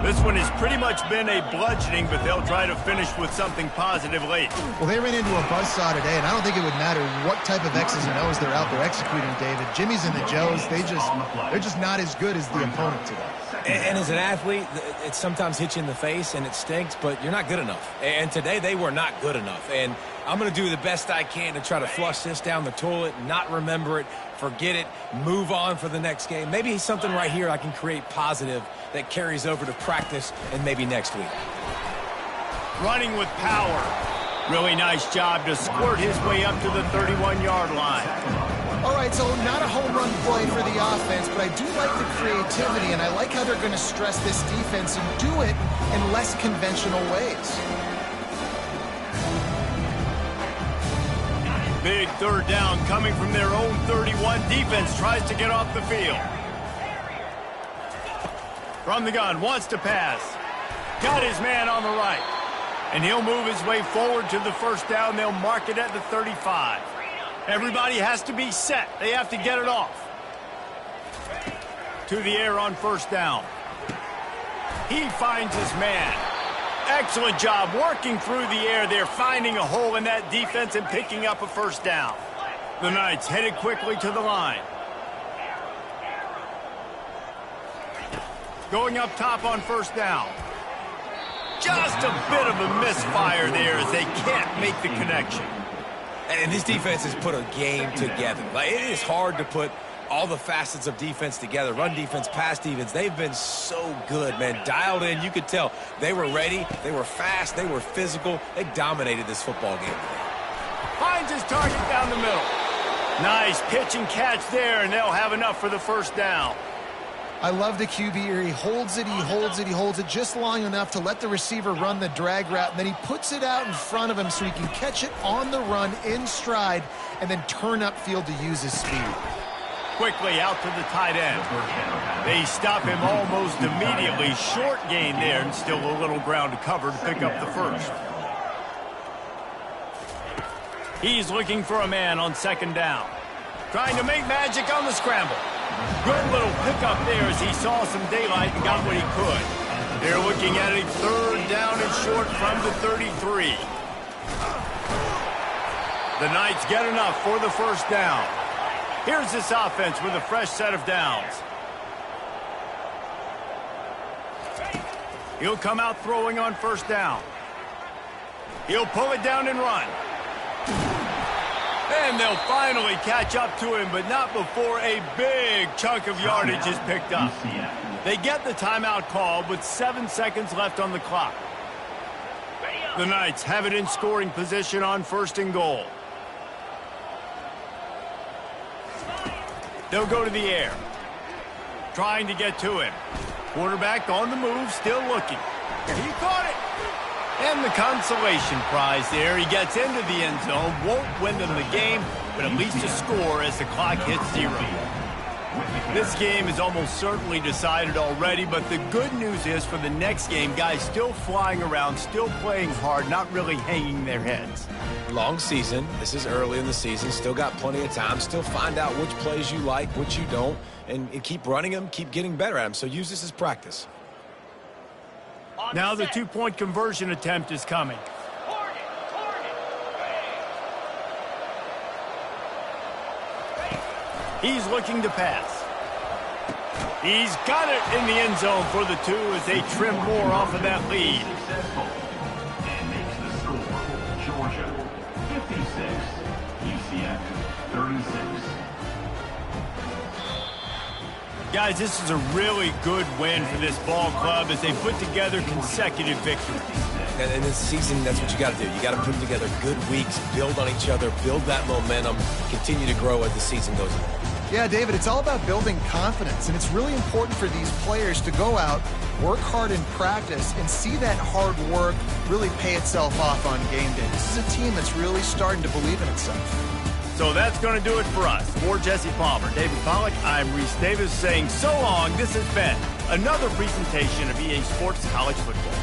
This one has pretty much been a bludgeoning, but they'll try to finish with something positive late. Well, they ran into a buzzsaw today, and I don't think it would matter what type of X's and O's they're out there executing, David. Jimmy's and the Joes, they're just not as good as the opponent today. And as an athlete, it sometimes hits you in the face, and it stinks, but you're not good enough. And today, they were not good enough. And I'm going to do the best I can to try to flush this down the toilet, not remember it, forget it, move on for the next game. Maybe something right here I can create positive that carries over to practice and maybe next week. Running with power. Really nice job to squirt his way up to the 31-yard line. All right, so not a home run play for the offense, but I do like the creativity, and I like how they're going to stress this defense and do it in less conventional ways. Big third down coming from their own 31. Defense tries to get off the field. From the gun, wants to pass. Got his man on the right. And he'll move his way forward to the first down. They'll mark it at the 35. Everybody has to be set. They have to get it off. To the air on first down. He finds his man. Excellent job working through the air. They're finding a hole in that defense and picking up a first down. The Knights headed quickly to the line. Going up top on first down. Just a bit of a misfire there as they can't make the connection. And this defense has put a game together. Like, it is hard to put all the facets of defense together. Run defense, pass defense. They've been so good, man. Dialed in. You could tell they were ready. They were fast. They were physical. They dominated this football game today. Finds his target down the middle. Nice pitch and catch there, and they'll have enough for the first down. I love the QB here. He holds it, he holds it, he holds it just long enough to let the receiver run the drag route, and then he puts it out in front of him so he can catch it on the run in stride and then turn upfield to use his speed. Quickly out to the tight end. They stop him almost immediately. Short gain there, and still a little ground to cover to pick up the first. He's looking for a man on second down. Trying to make magic on the scramble. Good little pickup there as he saw some daylight and got what he could. They're looking at a third down and short from the 33. The Knights get enough for the first down. Here's this offense with a fresh set of downs. He'll come out throwing on first down. He'll pull it down and run. And they'll finally catch up to him, but not before a big chunk of yardage is picked up. They get the timeout call with 7 seconds left on the clock. The Knights have it in scoring position on first and goal. They'll go to the air. Trying to get to him. Quarterback on the move, still looking. He caught it. And the consolation prize there. He gets into the end zone. Won't win them the game, but at least a score as the clock hits 0. This game is almost certainly decided already, but the good news is for the next game, guys still flying around, still playing hard, not really hanging their heads. Long season. This is early in the season. Still got plenty of time. Still find out which plays you like, which you don't, and keep running them, keep getting better at them. So use this as practice. Now the two-point conversion attempt is coming. He's looking to pass. He's got it in the end zone for the 2 as they trim more off of that lead. And makes the score. Georgia 56, UCF 36. Guys, this is a really good win for this ball club as they put together consecutive victories. And in this season, that's what you got to do. You got to put together good weeks, build on each other, build that momentum, continue to grow as the season goes on. Yeah, David, it's all about building confidence, and it's really important for these players to go out, work hard in practice, and see that hard work really pay itself off on game day. This is a team that's really starting to believe in itself. So that's going to do it for us. For Jesse Palmer, David Pollack, I'm Reese Davis saying so long. This has been another presentation of EA Sports College Football.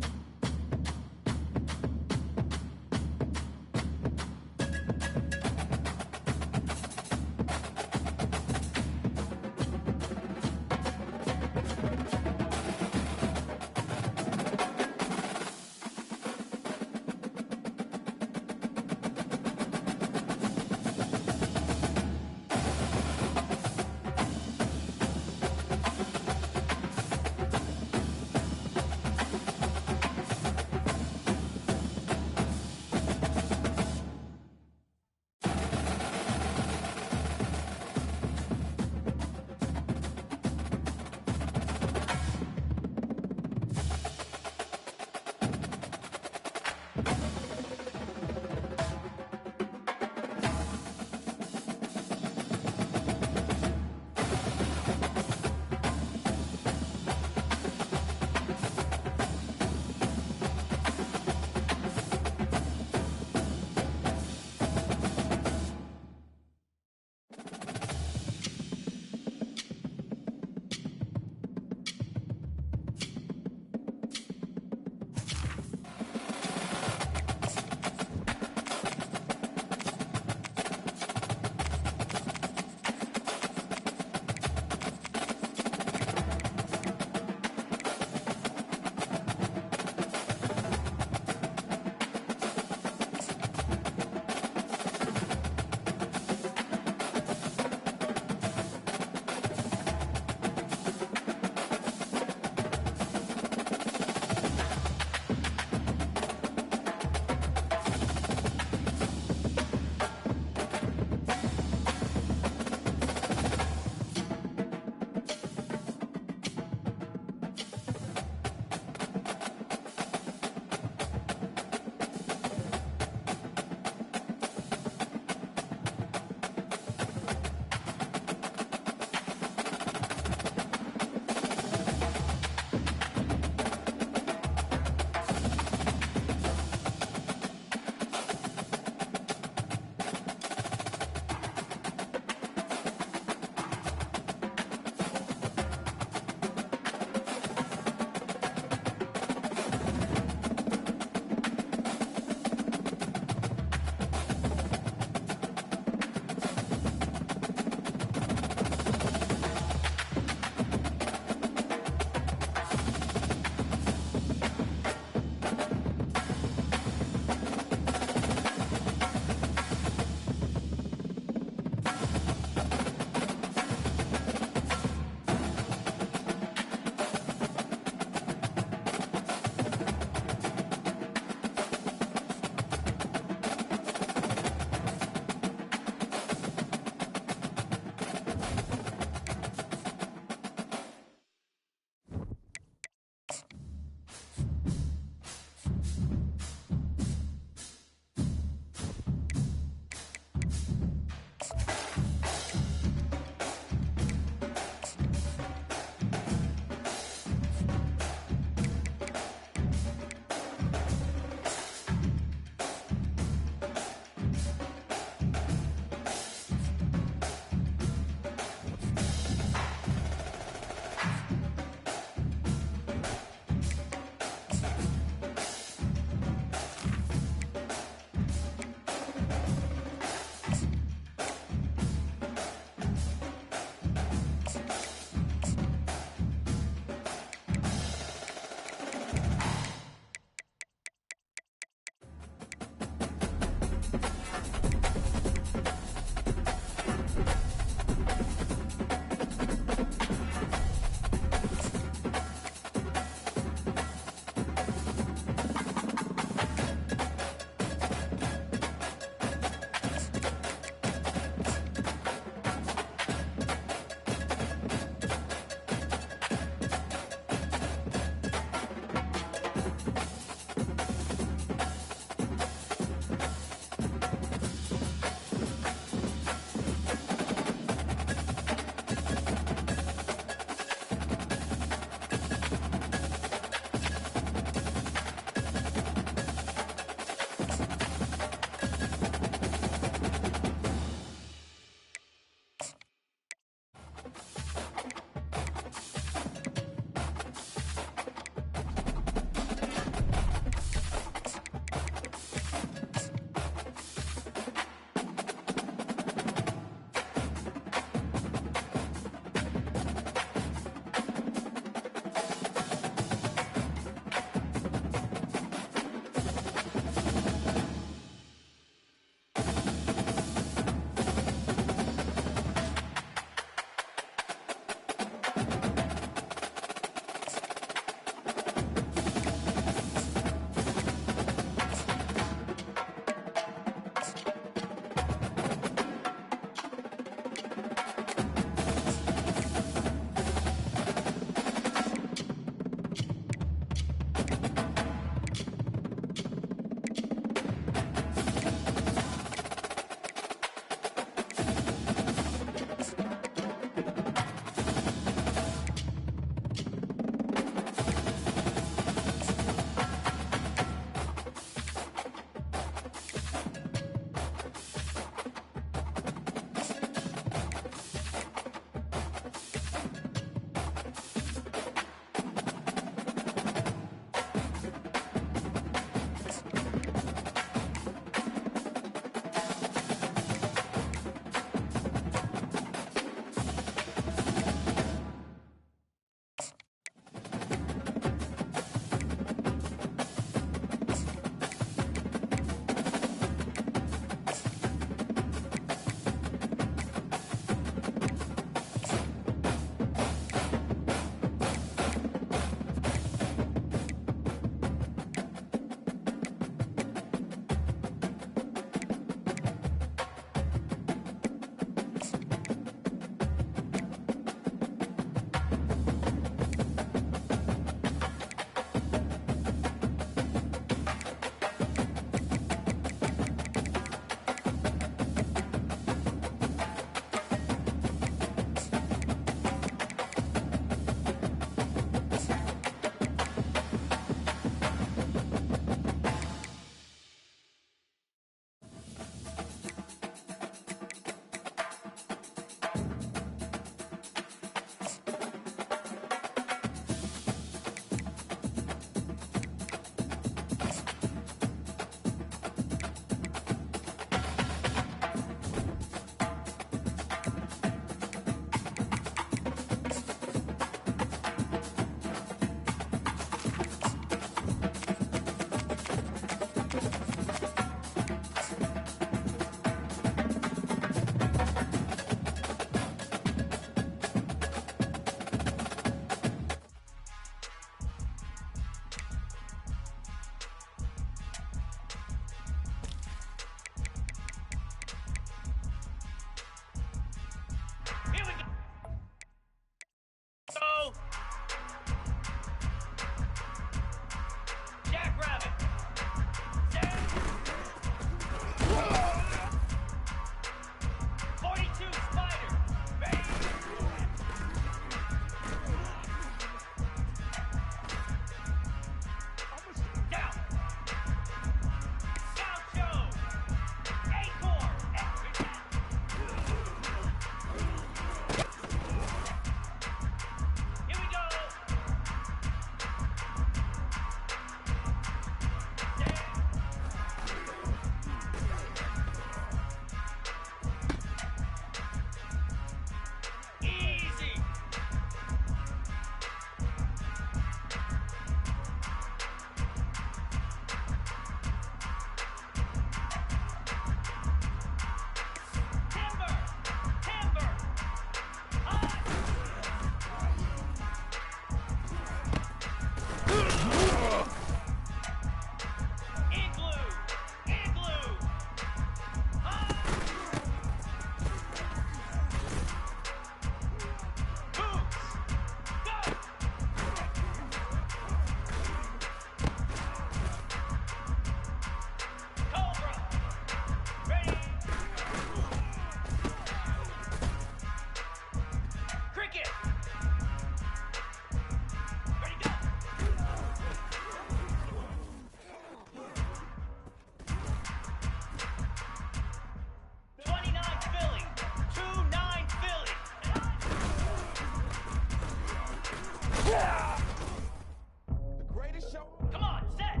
Come on, set.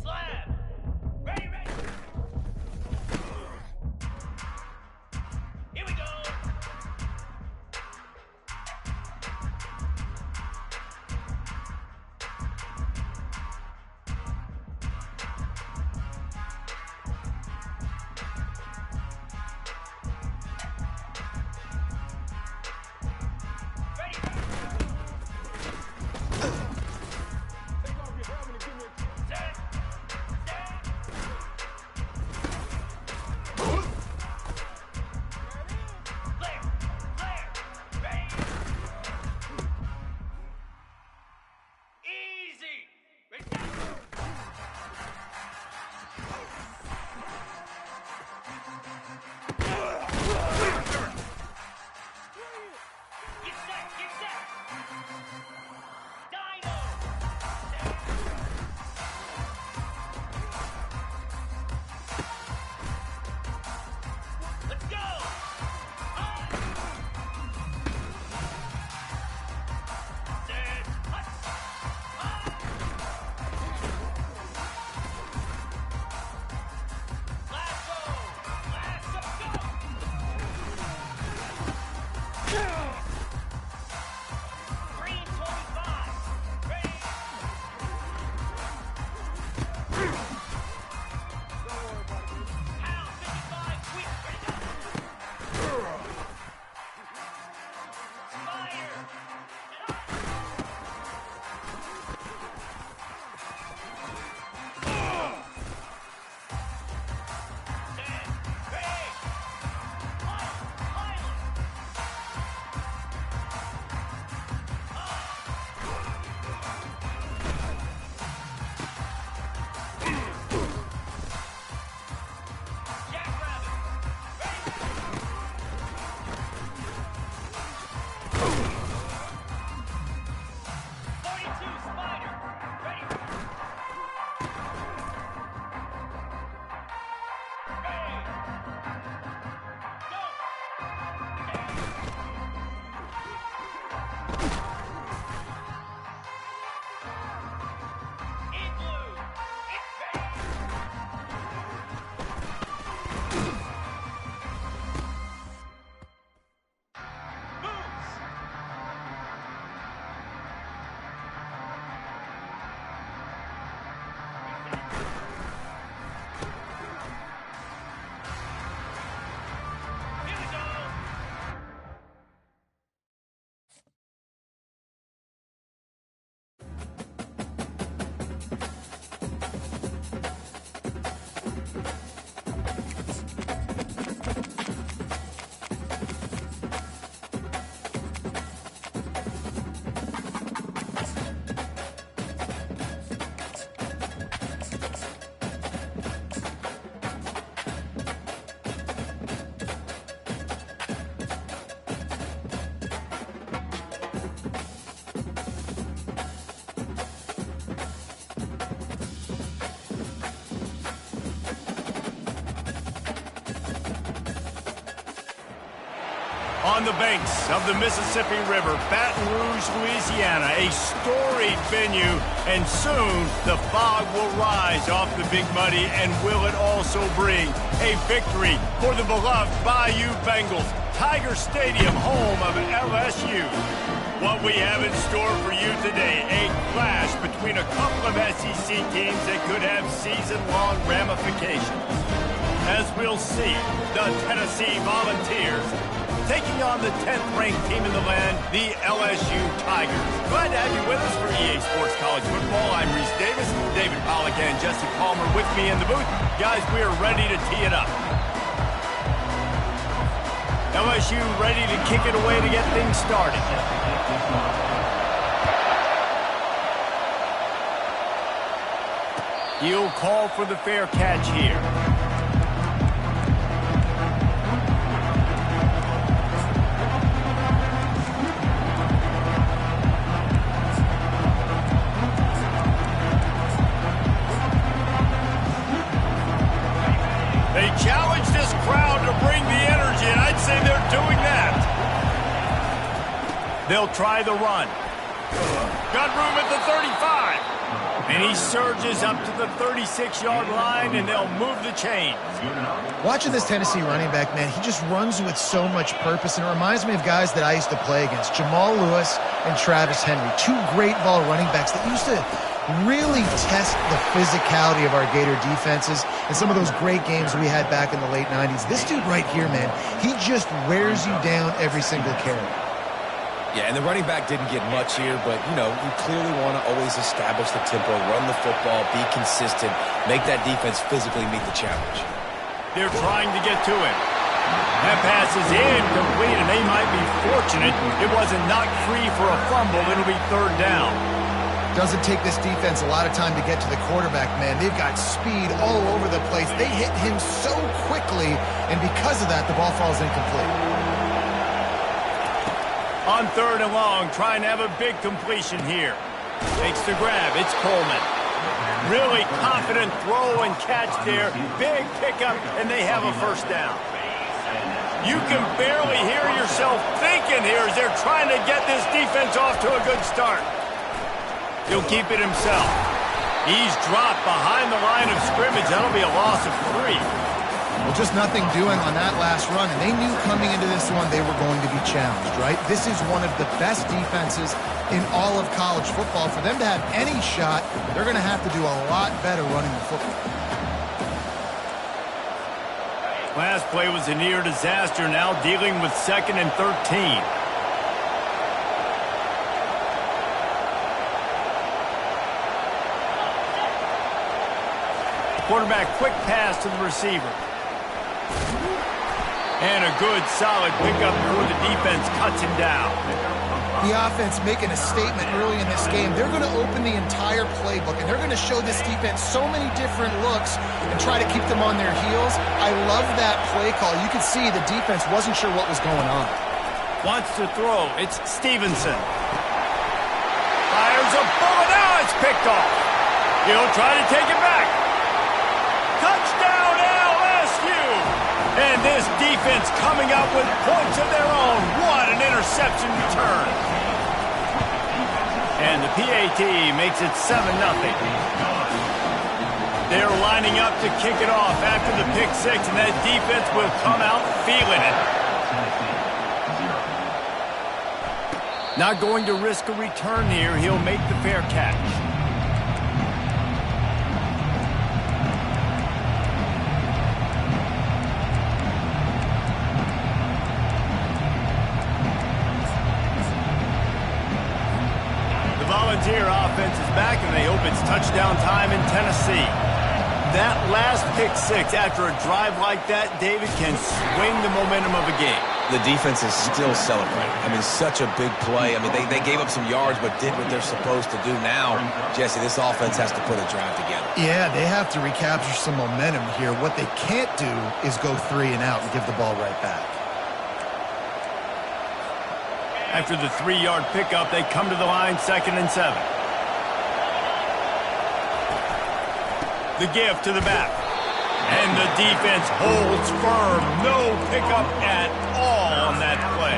Slam. Ready, ready. Here we go. On the banks of the Mississippi River, Baton Rouge, Louisiana, a storied venue, and soon the fog will rise off the Big Muddy, and will it also bring a victory for the beloved Bayou Bengals, Tiger Stadium, home of LSU. What we have in store for you today, a clash between a couple of SEC teams that could have season-long ramifications. As we'll see, the Tennessee Volunteers taking on the 10th-ranked team in the land, the LSU Tigers. Glad to have you with us for EA Sports College Football. I'm Reese Davis, David Pollack and Jesse Palmer with me in the booth. Guys, we are ready to tee it up. LSU ready to kick it away to get things started. He'll call for the fair catch here. They challenge this crowd to bring the energy, and I'd They'll try the run. Got room at the 35. And he surges up to the 36-yard line, and they'll move the chains. Watching this Tennessee running back, man, he just runs with so much purpose, and it reminds me of guys that I used to play against, Jamal Lewis and Travis Henry, two great ball running backs that used to really test the physicality of our Gator defenses and some of those great games we had back in the late 90s. This dude right here, man, he just wears you down every single carry. Yeah, and the running back didn't get much here, but, you know, you clearly want to always establish the tempo, run the football, be consistent, make that defense physically meet the challenge. They're trying to get to him. That pass is incomplete, and they might be fortunate it wasn't knocked free for a fumble. It'll be third down. Doesn't take this defense a lot of time to get to the quarterback, man. They've got speed all over the place. They hit him so quickly, and because of that, the ball falls incomplete. On third and long, trying to have a big completion here. Makes the grab. It's Coleman. Really confident throw and catch there. Big pickup, and they have a first down. You can barely hear yourself thinking here as they're trying to get this defense off to a good start. He'll keep it himself. He's dropped behind the line of scrimmage. That'll be a loss of 3. Well, just nothing doing on that last run, and they knew coming into this one they were going to be challenged, right? This is one of the best defenses in all of college football. For them to have any shot, they're going to have to do a lot better running the football. Last play was a near disaster, now dealing with 2nd and 13. Quarterback, quick pass to the receiver. And a good, solid pickup before the defense cuts him down. The offense making a statement early in this game. They're going to open the entire playbook, and they're going to show this defense so many different looks and try to keep them on their heels. I love that play call. You could see the defense wasn't sure what was going on. Wants to throw. It's Stevenson. Fires a bullet. Now it's picked off. He'll try to take it back. Touchdown, LSU! And this defense coming up with points of their own. What an interception return. And the PAT makes it 7-0. They're lining up to kick it off after the pick six, and that defense will come out feeling it. Not going to risk a return here. He'll make the fair catch. Volunteer offense is back, and they hope it's touchdown time in Tennessee. That last pick six after a drive like that, David, can swing the momentum of a game. The defense is still celebrating. I mean, such a big play. I mean, they gave up some yards but did what they're supposed to do. Now, Jesse, this offense has to put a drive together. Yeah, they have to recapture some momentum here. What they can't do is go 3 and out and give the ball right back. After the 3-yard pickup, they come to the line, 2nd and 7. The give to the back. And the defense holds firm. No pickup at all on that play.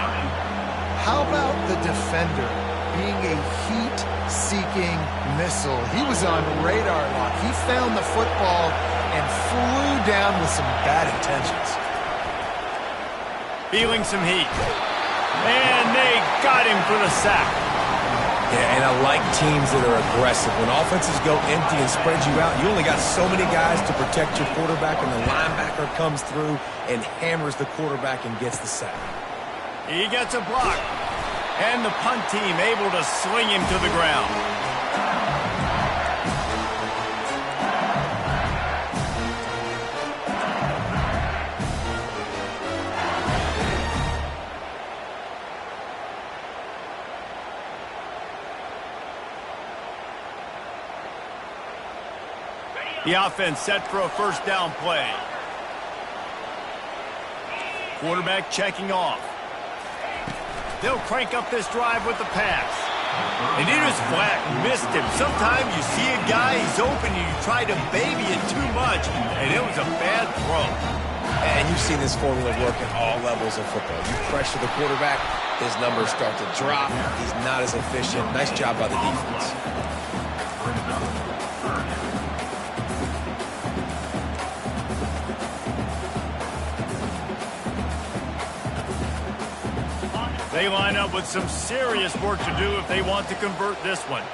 How about the defender being a heat-seeking missile? He was on radar lock. He found the football and flew down with some bad intentions. Feeling some heat. And they got him for the sack. Yeah, and I like teams that are aggressive. When offenses go empty and spread you out, you only got so many guys to protect your quarterback, and the linebacker comes through and hammers the quarterback and gets the sack. He gets a block. And the punt team able to sling him to the ground. The offense set for a first down play. Quarterback checking off. They'll crank up this drive with the pass. And he was flat, missed him. Sometimes you see a guy, he's open, and you try to baby it too much, and it was a bad throw. And you've seen this formula work at all levels of football. You pressure the quarterback, his numbers start to drop. He's not as efficient. Nice job by the defense. They line up with some serious work to do if they want to convert this one.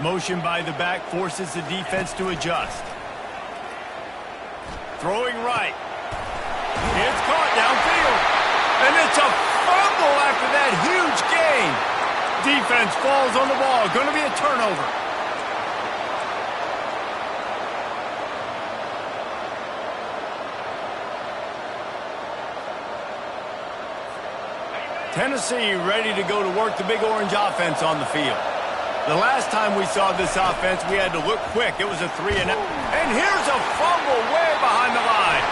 Motion by the back forces the defense to adjust. Throwing right. It's caught downfield. And it's a fumble after that huge gain. Defense falls on the ball. Going to be a turnover. Tennessee ready to go to work the big orange offense on the field. The last time we saw this offense, we had to look quick. It was a 3-and-out. And here's a fumble way behind the line.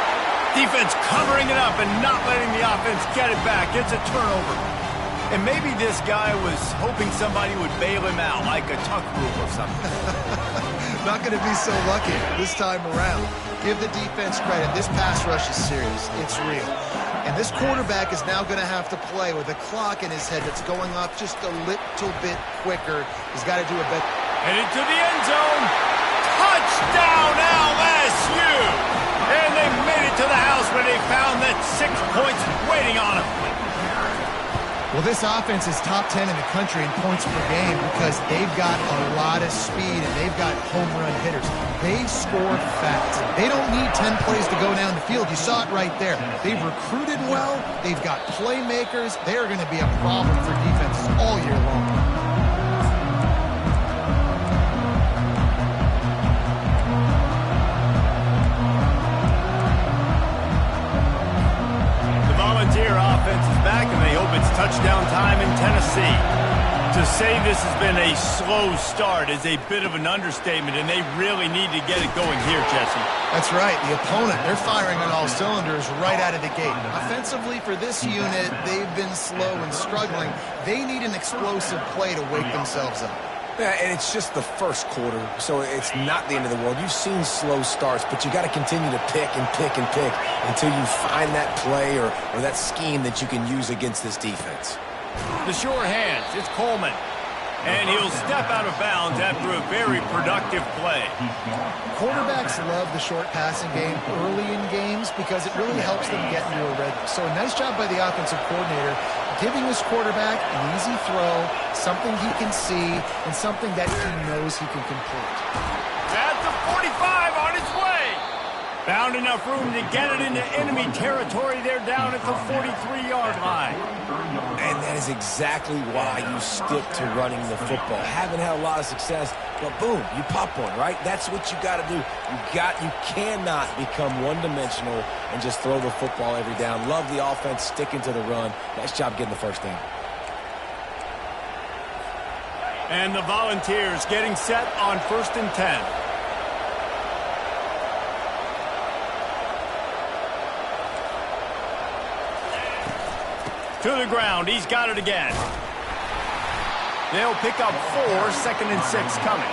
Defense covering it up and not letting the offense get it back. It's a turnover. And maybe this guy was hoping somebody would bail him out, like a tuck rule or something. Not going to be so lucky this time around. Give the defense credit. This pass rush is serious. It's real. And this quarterback is now going to have to play with a clock in his head that's going off just a little bit quicker. He's got to do a better. Headed to the end zone. Touchdown LSU! And they made it to the house where they found that 6 points waiting on them. Well, this offense is top 10 in the country in points per game because they've got a lot of speed and they've got home run hitters. They score fast. They don't need 10 plays to go down the field. You saw it right there. They've recruited well. They've got playmakers. They're going to be a problem for defenses all year long. Offense is back, and they hope it's touchdown time in Tennessee. To say this has been a slow start is a bit of an understatement, and they really need to get it going here, Jesse. That's right. The opponent, they're firing on all cylinders right out of the gate. Offensively, for this unit, they've been slow and struggling. They need an explosive play to wake themselves up. Yeah, and it's just the first quarter, so it's not the end of the world. You've seen slow starts, but you got to continue to pick and pick and pick until you find that play or that scheme that you can use against this defense. The sure hands, it's Coleman. And he'll step out of bounds after a very productive play. Quarterbacks love the short passing game early in games because it really helps them get into a rhythm. So a nice job by the offensive coordinator giving his quarterback an easy throw, something he can see, and something that he knows he can complete. At the 45 on its way. Found enough room to get it into enemy territory. They're down at the 43-yard line. And that is exactly why you stick to running the football. Haven't had a lot of success, but boom, you pop one, right? That's what you got to do. You cannot become one-dimensional and just throw the football every down. Love the offense sticking to the run. Nice job getting the first down. And the Volunteers getting set on 1st and 10. To the ground. He's got it again. They'll pick up 4, 2nd and 6 coming.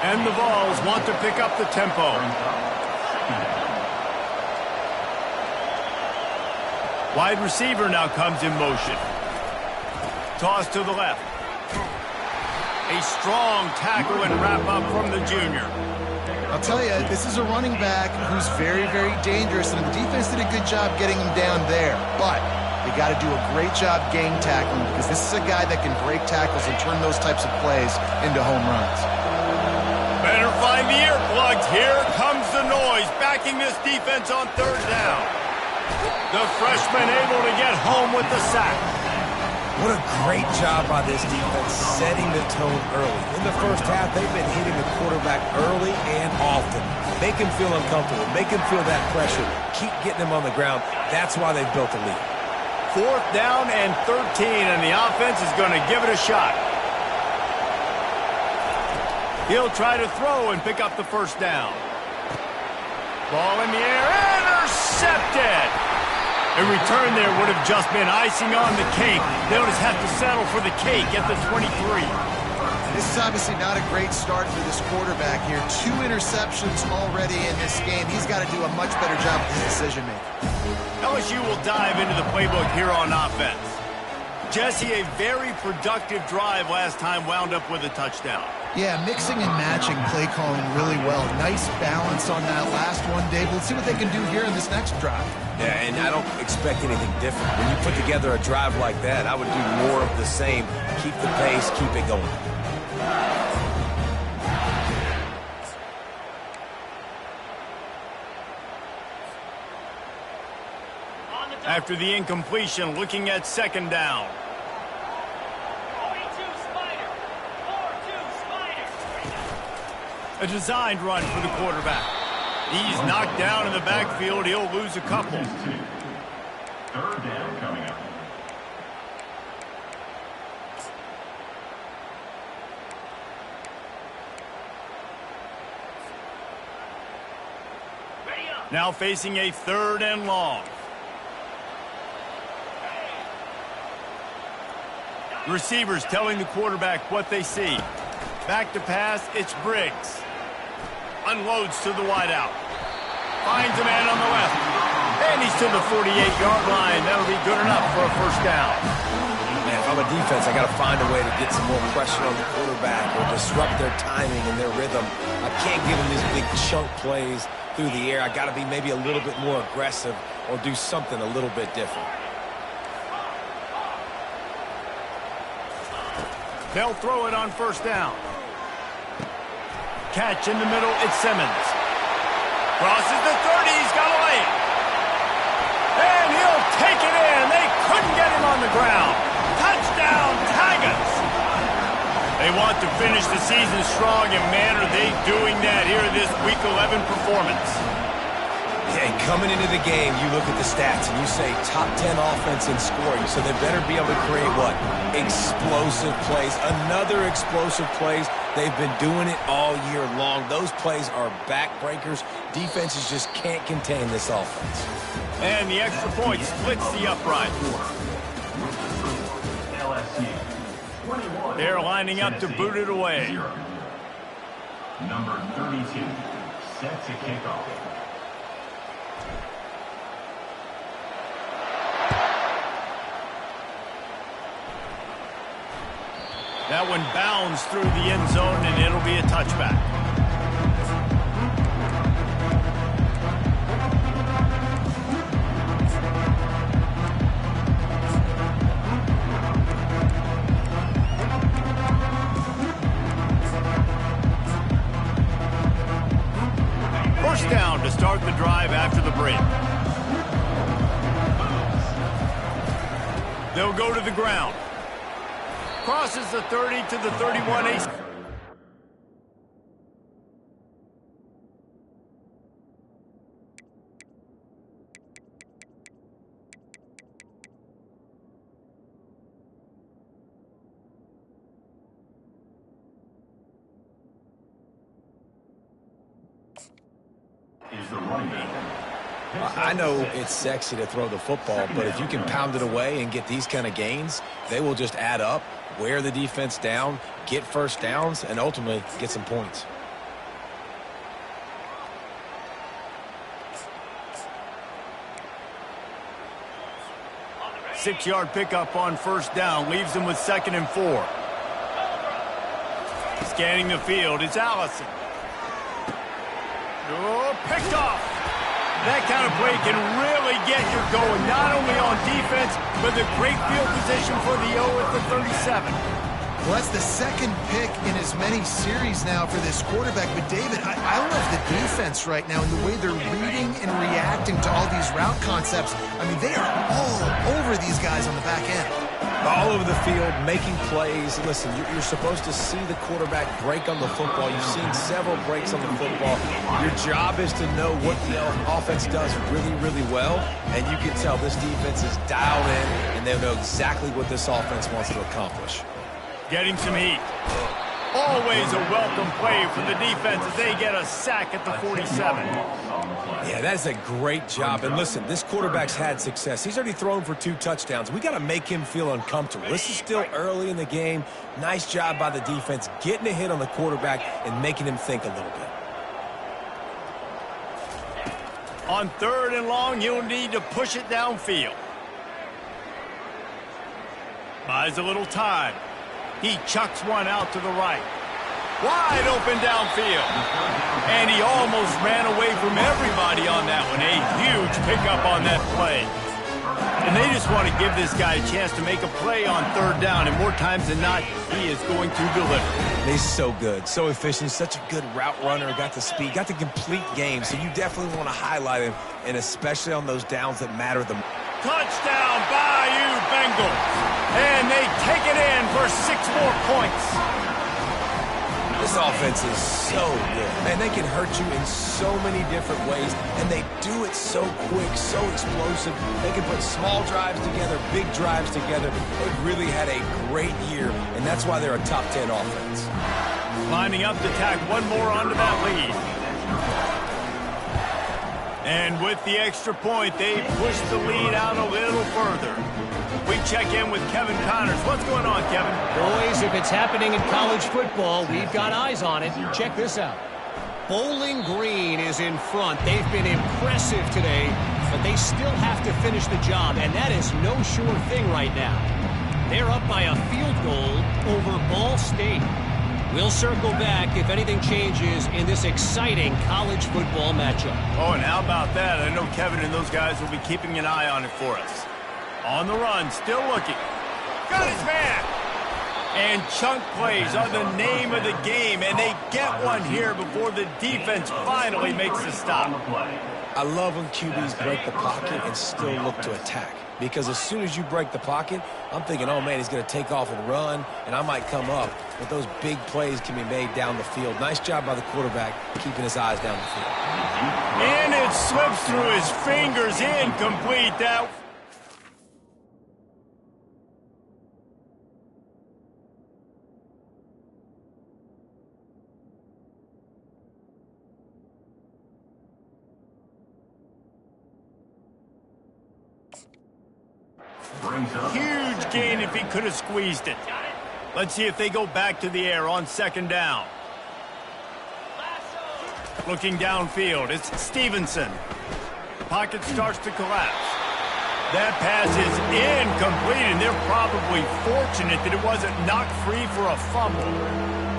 And the Vols want to pick up the tempo. Wide receiver now comes in motion. Toss to the left. A strong tackle and wrap up from the junior. I'll tell you, this is a running back who's very, very dangerous, and the defense did a good job getting him down there. But they got to do a great job gang tackling because this is a guy that can break tackles and turn those types of plays into home runs. Better find the earplugs. Here comes the noise, backing this defense on 3rd down. The freshman able to get home with the sack. What a great job by this defense setting the tone early. In the first half, they've been hitting the quarterback early and often. Make him feel uncomfortable. Make him feel that pressure. Keep getting him on the ground. That's why they've built a lead. 4th down and 13, and the offense is going to give it a shot. He'll try to throw and pick up the 1st down. Ball in the air, intercepted. A return there would have just been icing on the cake. They'll just have to settle for the cake at the 23. This is obviously not a great start for this quarterback here. 2 interceptions already in this game. He's got to do a much better job with his decision-making. LSU will dive into the playbook here on offense. Jesse, a very productive drive last time wound up with a touchdown. Yeah, mixing and matching play calling really well. Nice balance on that last one, Dave. Let's see what they can do here in this next drive. Yeah, and I don't expect anything different. When you put together a drive like that, I would do more of the same. Keep the pace, keep it going. After the incompletion, looking at second down. A designed run for the quarterback. He's knocked down in the backfield. He'll lose a couple. Third down coming up. Now facing a third and long. Receivers telling the quarterback what they see. Back to pass, it's Briggs. Unloads to the wideout. Finds a man on the left. And he's to the 48-yard line. That'll be good enough for a first down. Man, if I'm a defense, I got to find a way to get some more pressure on the quarterback or disrupt their timing and their rhythm. I can't give them these big chunk plays through the air. I got to be maybe a little bit more aggressive or do something a little bit different. They'll throw it on first down. Catch in the middle, it's Simmons. Crosses the 30, he's got a lane. And he'll take it in. They couldn't get him on the ground. Touchdown, Tigers. They want to finish the season strong, and man, are they doing that here in this Week 11 performance. Yeah, coming into the game, you look at the stats and you say top 10 offense in scoring, so they better be able to create what? Explosive plays. Another explosive plays. They've been doing it all year long. Those plays are backbreakers. Defenses just can't contain this offense. And the extra point splits the upright. LSU. They're lining up to boot it away. Number 32 set to kick off. That one bounds through the end zone, and it'll be a touchback. First down to start the drive after the break. They'll go to the ground. Crosses the 30 to the 31. Is the running back. I know it's sexy to throw the football, but if you can pound it away and get these kind of gains, they will just add up, wear the defense down, get first downs, and ultimately get some points. Six-yard pickup on first down leaves them with 2nd and 4. Scanning the field, it's Allison. Oh, picked off. That kind of play can really get you going, not only on defense, but the great field position for the O at the 37. Well, that's the second pick in as many series now for this quarterback. But, David, I love the defense right now and the way they're reading and reacting to all these route concepts. I mean, they are all over these guys on the back end. All over the field, making plays. Listen, you're supposed to see the quarterback break on the football. You've seen several breaks on the football. Your job is to know what the offense does really, really well, and you can tell this defense is dialed in, and they know exactly what this offense wants to accomplish. Getting some heat. Always a welcome play for the defense as they get a sack at the 47. Yeah, that's a great job. And listen, this quarterback's had success. He's already thrown for 2 touchdowns. We got to make him feel uncomfortable. This is still early in the game. Nice job by the defense, getting a hit on the quarterback and making him think a little bit. On 3rd and long, he'll need to push it downfield. Buys a little time. He chucks one out to the right. Wide open downfield. And he almost ran away from everybody on that one. A huge pickup on that play. And they just want to give this guy a chance to make a play on 3rd down. And more times than not, he is going to deliver. He's so good, so efficient, such a good route runner, got the speed, got the complete game. So you definitely want to highlight him, and especially on those downs that matter the most. Touchdown, Bayou Bengals. And they take it in for 6 more points. This offense is so good. Man, they can hurt you in so many different ways, and they do it so quick, so explosive. They can put small drives together, big drives together. They've really had a great year, and that's why they're a top 10 offense. Lining up to tack one more onto that lead. And with the extra point, they push the lead out a little further. We check in with Kevin Connors. What's going on, Kevin? Boys, if it's happening in college football, we've got eyes on it. Check this out. Bowling Green is in front. They've been impressive today, but they still have to finish the job, and that is no sure thing right now. They're up by a field goal over Ball State. We'll circle back if anything changes in this exciting college football matchup. Oh, and how about that? I know Kevin and those guys will be keeping an eye on it for us. On the run, still looking. Got his man! And chunk plays are the name of the game, and they get one here before the defense finally makes the stop. I love when QBs break the pocket and still look to attack. Because as soon as you break the pocket, I'm thinking, oh, man, he's going to take off and run, and I might come up. But those big plays can be made down the field. Nice job by the quarterback keeping his eyes down the field. And it slips through his fingers, incomplete. That huge gain if he could have squeezed it. Let's see if they go back to the air on 2nd down. Looking downfield, it's Stevenson. Pocket starts to collapse. That pass is incomplete, and they're probably fortunate that it wasn't knocked free for a fumble.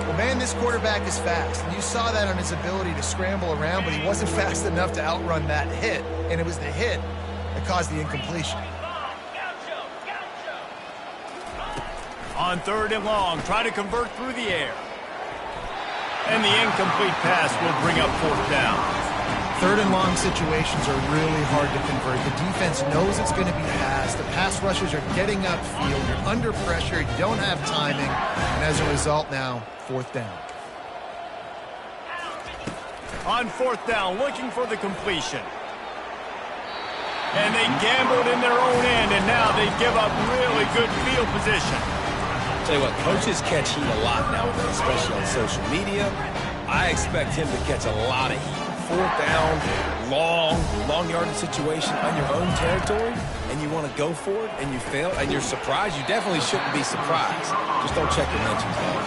Well, man, this quarterback is fast, and you saw that on his ability to scramble around, but he wasn't fast enough to outrun that hit, and it was the hit that caused the incompletion. On 3rd and long, try to convert through the air. And the incomplete pass will bring up 4th down. 3rd and long situations are really hard to convert. The defense knows it's going to be fast. The pass rushers are getting upfield. You're under pressure. You don't have timing. And as a result now, 4th down. On 4th down, looking for the completion. And they gambled in their own end, and now they give up really good field position. Tell you what, coaches catch heat a lot now, especially on social media. I expect him to catch a lot of heat. 4th down, long yardage situation on your own territory, and you want to go for it, and you fail, and you're surprised. You definitely shouldn't be surprised. Just don't check your mentions, though.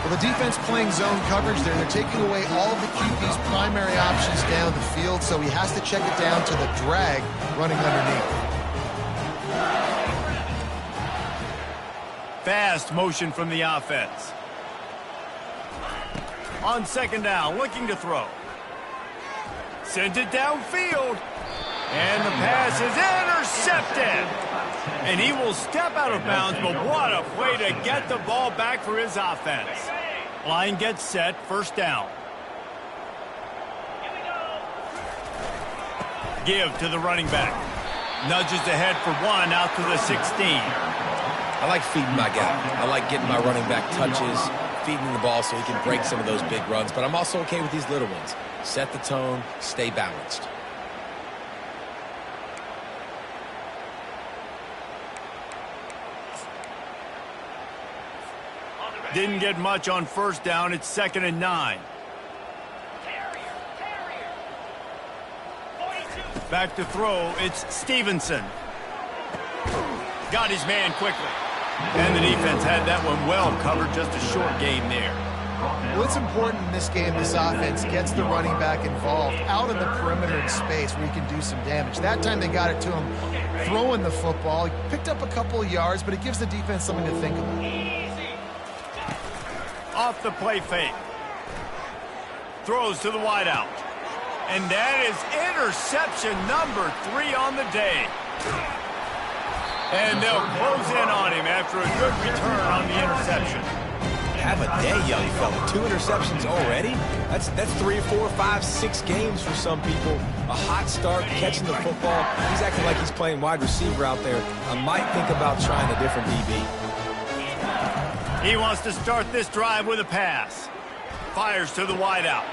Well, the defense playing zone coverage there. They're taking away all of the QB's primary options down the field, so he has to check it down to the drag running underneath. Fast motion from the offense. On 2nd down, looking to throw. Sends it downfield. And the pass is intercepted. And he will step out of bounds, but what a play to get the ball back for his offense. Line gets set, 1st down. Give to the running back. Nudges ahead for 1 out to the 16. I like feeding my guy. I like getting my running back touches, feeding the ball so he can break some of those big runs. But I'm also okay with these little ones. Set the tone, stay balanced. Didn't get much on 1st down. It's 2nd and 9. Back to throw. It's Stevenson. Got his man quickly. And the defense had that one well covered. Just a short game there. Well, it's important in this game, this offense gets the running back involved out in the perimeter in space where he can do some damage. That time they got it to him throwing the football. He picked up a couple of yards, but it gives the defense something to think about. Off the play fake. Throws to the wideout. And that is interception number 3 on the day. And they'll close in on him after a good return on the interception. Have a day, young fella. 2 interceptions already? That's 3, 4, 5, 6 games for some people. A hot start, catching the football. He's acting like he's playing wide receiver out there. I might think about trying a different DB. He wants to start this drive with a pass. Fires to the wideout.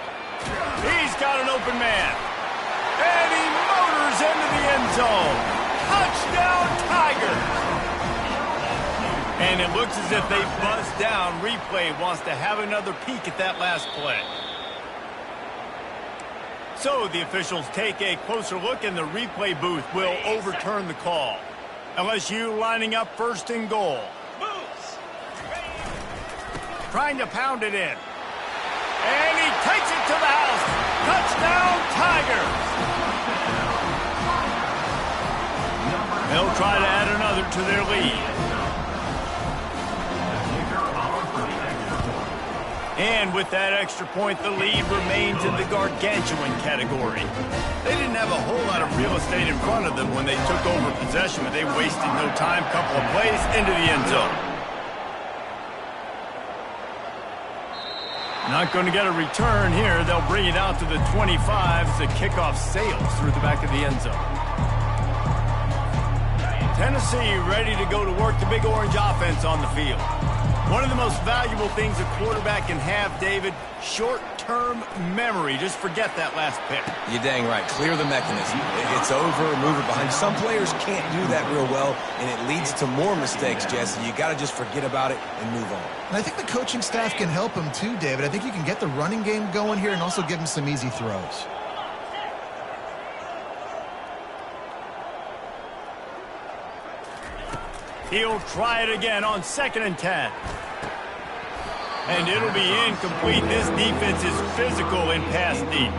He's got an open man. And he motors into the end zone. Touchdown, Tigers! And it looks as if they buzzed down. Replay wants to have another peek at that last play. So the officials take a closer look, and the replay booth will overturn the call. LSU lining up first and goal. Trying to pound it in. And he takes it to the house. Touchdown, Tigers! They'll try to add another to their lead. And with that extra point, the lead remains in the gargantuan category. They didn't have a whole lot of real estate in front of them when they took over possession, but they wasted no time. Couple of plays into the end zone. Not going to get a return here. They'll bring it out to the 25 as the kickoff sails through the back of the end zone. Tennessee ready to go to work the Big Orange offense on the field. One of the most valuable things a quarterback can have, David, short-term memory. Just forget that last pick. You're dang right. Clear the mechanism. It's over, move it behind. Some players can't do that real well, and it leads to more mistakes, Jesse. You got to just forget about it and move on. And I think the coaching staff can help him too, David. I think you can get the running game going here and also give him some easy throws. He'll try it again on 2nd and 10. And it'll be incomplete. This defense is physical in pass deep.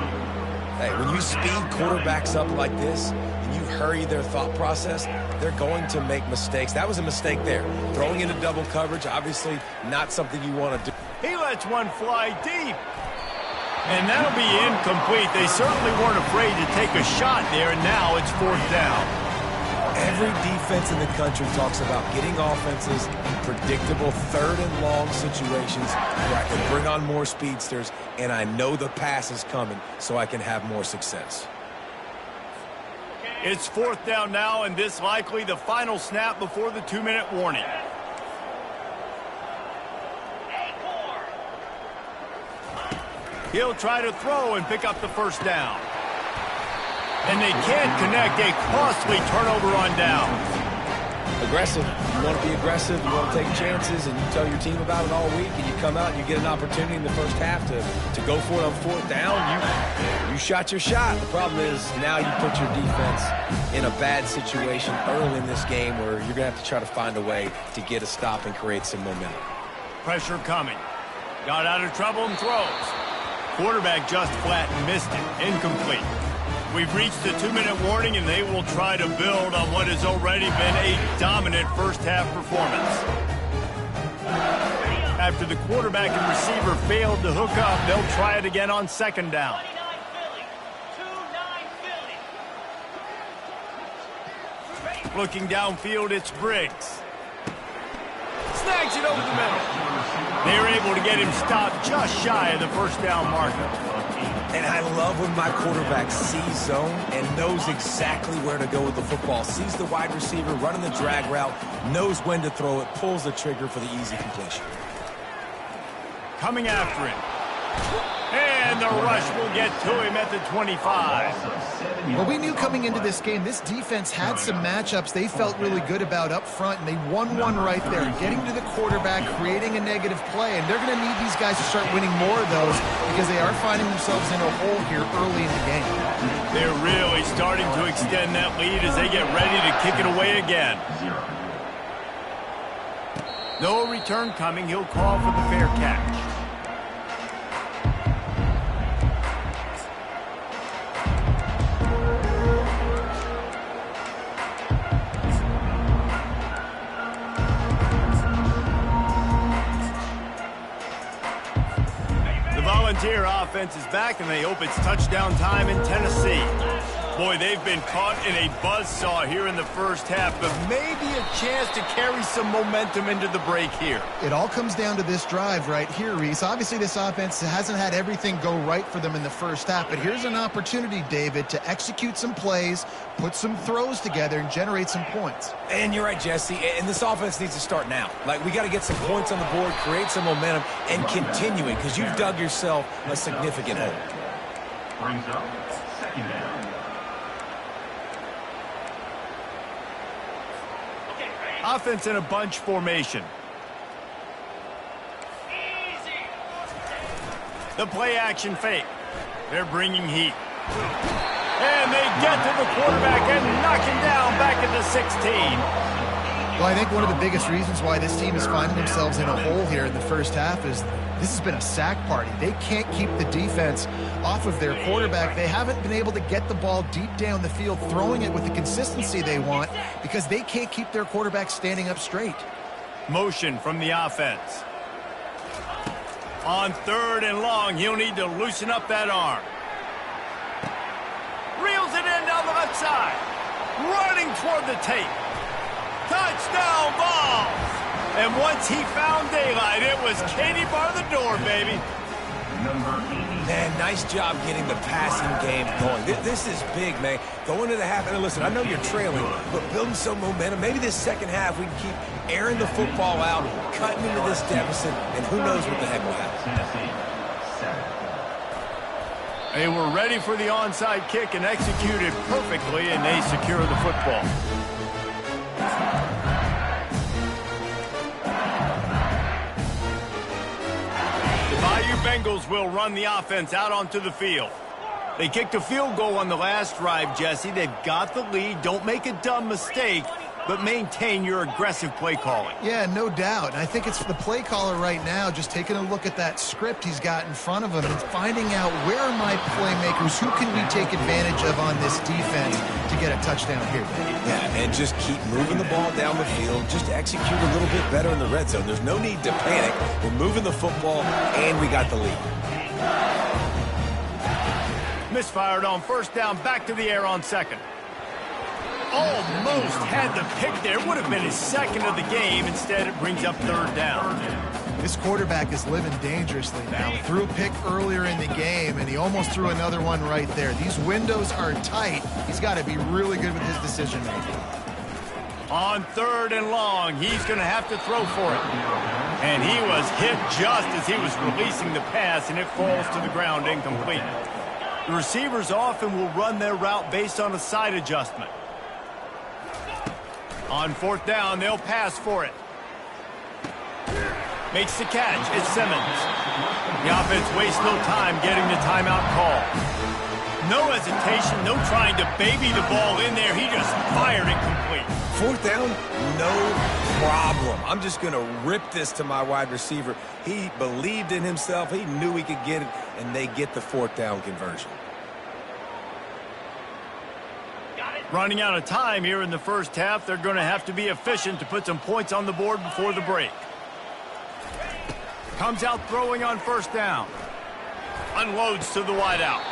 Hey, when you speed quarterbacks up like this and you hurry their thought process, they're going to make mistakes. That was a mistake there. Throwing into double coverage, obviously not something you want to do. He lets one fly deep. And that'll be incomplete. They certainly weren't afraid to take a shot there, and now it's 4th down. Every defense in the country talks about getting offenses in predictable 3rd and long situations where I can bring on more speedsters and I know the pass is coming so I can have more success. It's 4th down now, and this likely the final snap before the 2-minute warning. He'll try to throw and pick up the 1st down. And they can't connect. A costly turnover on down. Aggressive. You want to be aggressive. You want to take chances, and you tell your team about it all week, and you come out and you get an opportunity in the first half to go for it on 4th down. You shot your shot. The problem is now you put your defense in a bad situation early in this game where you're going to have to try to find a way to get a stop and create some momentum. Pressure coming. Got out of trouble and throws. Quarterback just flat and missed it. Incomplete. We've reached the 2-minute warning, and they will try to build on what has already been a dominant first-half performance. After the quarterback and receiver failed to hook up, they'll try it again on 2nd down. Looking downfield, it's Briggs. Snags it over the middle. They're able to get him stopped just shy of the 1st down marker. And I love when my quarterback sees zone and knows exactly where to go with the football. Sees the wide receiver running the drag route, knows when to throw it, pulls the trigger for the easy completion. Coming after him. And the rush will get to him at the 25. Well, we knew coming into this game, this defense had some matchups they felt really good about up front, and they won one right there, getting to the quarterback, creating a negative play, and they're going to need these guys to start winning more of those because they are finding themselves in a hole here early in the game. They're really starting to extend that lead as they get ready to kick it away again. No return coming. He'll call for the fair catch. offense is back, and they hope it's touchdown time in Tennessee. Boy, they've been caught in a buzzsaw here in the first half, but maybe a chance to carry some momentum into the break here. It all comes down to this drive right here, Reese. Obviously, this offense hasn't had everything go right for them in the first half, but here's an opportunity, David, to execute some plays, put some throws together, and generate some points. And you're right, Jesse, and this offense needs to start now. Like, we got to get some points on the board, create some momentum, and continue it, because you've dug yourself a significant hole. Brings up second down. Offense in a bunch formation. The play action fake. They're bringing heat. And they get to the quarterback and knock him down back at the 16. Well, I think one of the biggest reasons why this team is finding themselves in a hole here in the first half is this has been a sack party. They can't keep the defense off of their quarterback. They haven't been able to get the ball deep down the field, throwing it with the consistency they want because they can't keep their quarterback standing up straight. Motion from the offense. On 3rd and long, he'll need to loosen up that arm. Reels it in down the left side. Running toward the tape. Touchdown ball! And once he found daylight, it was Katie bar the door, baby. Man, nice job getting the passing game going. This is big, man. Going to the half, and listen, I know you're trailing, but building some momentum. Maybe this second half we can keep airing the football out, cutting into this deficit, and who knows what the heck will happen. They were ready for the onside kick and executed perfectly, and they secure the football. Bengals will run the offense out onto the field. They kicked a field goal on the last drive, Jesse. They've got the lead. Don't make a dumb mistake, but maintain your aggressive play calling. Yeah, no doubt. And I think it's the play caller right now just taking a look at that script he's got in front of him and finding out where are my playmakers, who can we take advantage of on this defense to get a touchdown here. Yeah, and just keep moving the ball down the field. Just execute a little bit better in the red zone. There's no need to panic. We're moving the football, and we got the lead. Misfired on 1st down, back to the air on 2nd. Almost had the pick there. Would have been his 2nd of the game. Instead, it brings up 3rd down. This quarterback is living dangerously now. He threw a pick earlier in the game, and he almost threw another one right there. These windows are tight. He's got to be really good with his decision-making. On 3rd and long, he's going to have to throw for it. And he was hit just as he was releasing the pass, and it falls to the ground incomplete. The receivers often will run their route based on a side adjustment. On 4th down, they'll pass for it. Makes the catch. It's Simmons. The offense wastes no time getting the timeout call. No hesitation, no trying to baby the ball in there. He just fired it complete. 4th down, no problem. I'm just going to rip this to my wide receiver. He believed in himself. He knew he could get it, and they get the 4th down conversion. Running out of time here in the first half. They're going to have to be efficient to put some points on the board before the break. Comes out throwing on 1st down. Unloads to the wideout.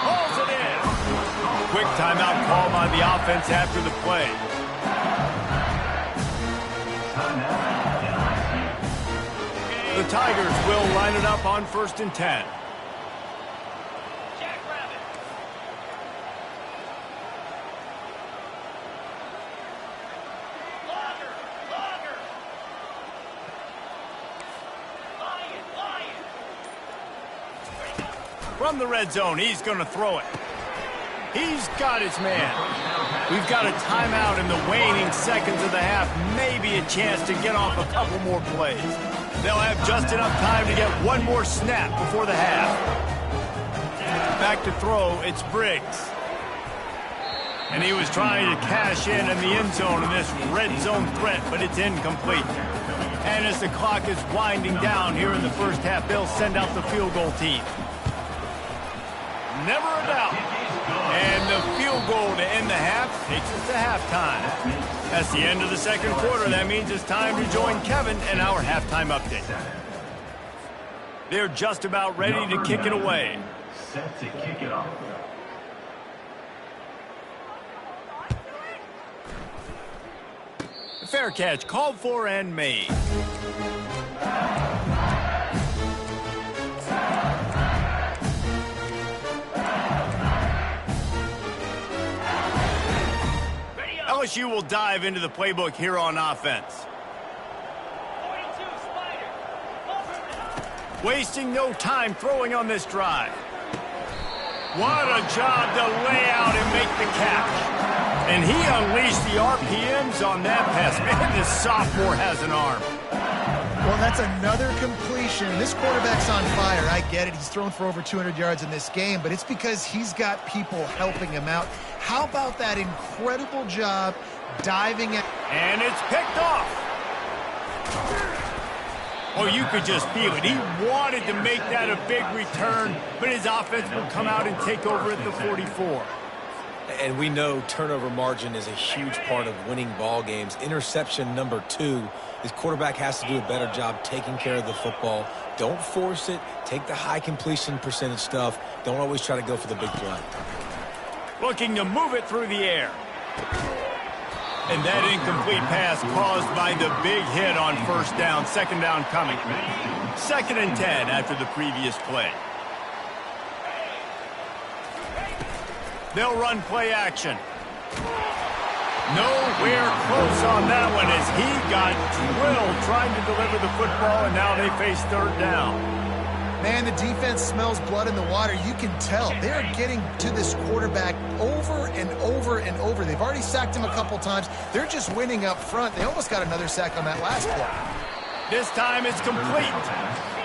Hauls it in. Quick timeout call by the offense after the play. The Tigers will line it up on 1st and 10. From the red zone, he's going to throw it. He's got his man. We've got a timeout in the waning seconds of the half. Maybe a chance to get off a couple more plays. They'll have just enough time to get one more snap before the half. Back to throw, it's Briggs. And he was trying to cash in the end zone in this red zone threat, but it's incomplete. And as the clock is winding down here in the first half, they'll send out the field goal team. Never a doubt. And the field goal to end the half takes us to halftime. That's the end of the 2nd quarter. That means it's time to join Kevin and our halftime update. They're just about ready to kick it away. Set to kick it off. Fair catch, called for and made. LSU will dive into the playbook here on offense. Wasting no time throwing on this drive. What a job to lay out and make the catch. And he unleashed the RPMs on that pass. Man, this sophomore has an arm. Well, that's another completion. This quarterback's on fire. I get it. He's thrown for over 200 yards in this game, but it's because he's got people helping him out. How about that incredible job diving at... And it's picked off. Oh, you could just feel it. He wanted to make that a big return, but his offense will come out and take over at the 44. And we know turnover margin is a huge part of winning ball games. Interception number 2. His quarterback has to do a better job taking care of the football. Don't force it. Take the high completion percentage stuff. Don't always try to go for the big play. Looking to move it through the air. And that incomplete pass caused by the big hit on first down. Second down coming. 2nd and 10 after the previous play. They'll run play action. Nowhere close on that one as he got drilled trying to deliver the football, and now they face 3rd down. Man, the defense smells blood in the water. You can tell. They're getting to this quarterback over and over and over. They've already sacked him a couple times. They're just winning up front. They almost got another sack on that last play. This time it's complete.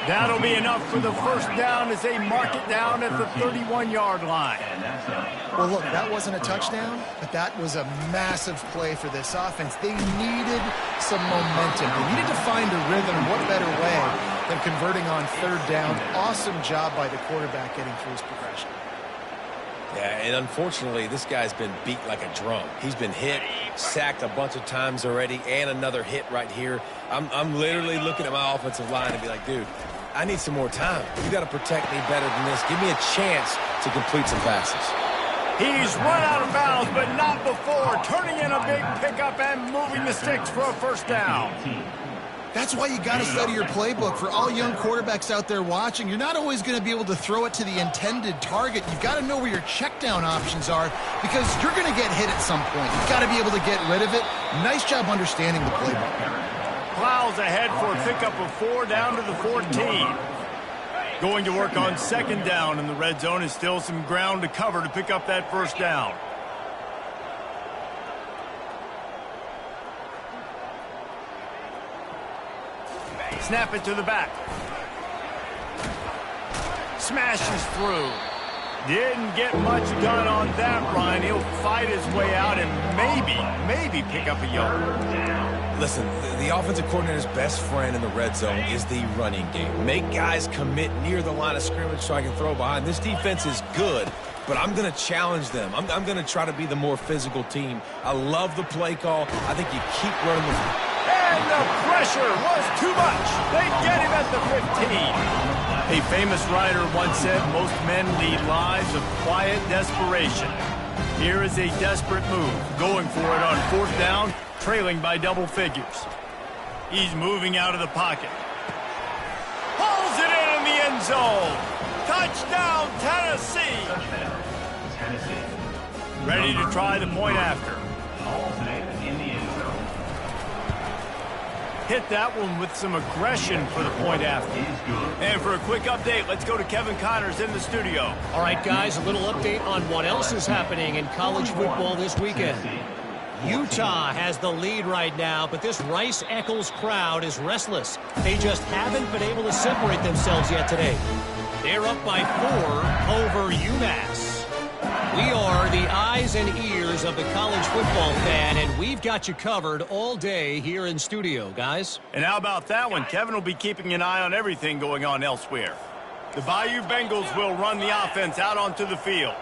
That'll be enough for the first down as they mark it down at the 31-yard line. Well, look, that wasn't a touchdown, but that was a massive play for this offense. They needed some momentum. They needed to find a rhythm. What better way than converting on 3rd down? Awesome job by the quarterback getting through his progression. Yeah, and unfortunately, this guy's been beat like a drum. He's been hit, sacked a bunch of times already, and another hit right here. I'm literally looking at my offensive line and be like, dude, I need some more time. You got to protect me better than this. Give me a chance to complete some passes. He's run out of bounds, but not before. Turning in a big pickup and moving the sticks for a first down. That's why you got to study your playbook. For all young quarterbacks out there watching, you're not always going to be able to throw it to the intended target. You've got to know where your check down options are because you're going to get hit at some point. You've got to be able to get rid of it. Nice job understanding the playbook. Plows ahead for a pickup of 4 down to the 14. Going to work on 2nd down, and the red zone is still some ground to cover to pick up that first down. Snap it to the back. Smashes through. Didn't get much done on that run. He'll fight his way out and maybe pick up a yard. Listen, the offensive coordinator's best friend in the red zone is the running game. Make guys commit near the line of scrimmage so I can throw behind. This defense is good, but I'm going to challenge them. I'm going to try to be the more physical team. I love the play call. I think you keep running the... And the pressure was too much. They get him at the 15. A famous writer once said, most men lead lives of quiet desperation. Here is a desperate move, going for it on 4th down, trailing by double figures. He's moving out of the pocket. Pulls it in the end zone. Touchdown, Tennessee. Touchdown, Tennessee. Ready to try the point after. Hall's name in the end zone. Hit that one with some aggression for the point after. And for a quick update, let's go to Kevin Connors in the studio. All right, guys, a little update on what else is happening in college football this weekend. Utah has the lead right now, but this Rice-Eccles crowd is restless. They just haven't been able to separate themselves yet today. They're up by 4 over UMass. We are the eyes and ears of the college football fan, and we've got you covered all day here in studio, guys. And how about that one? Kevin will be keeping an eye on everything going on elsewhere. The Bayou Bengals will run the offense out onto the field.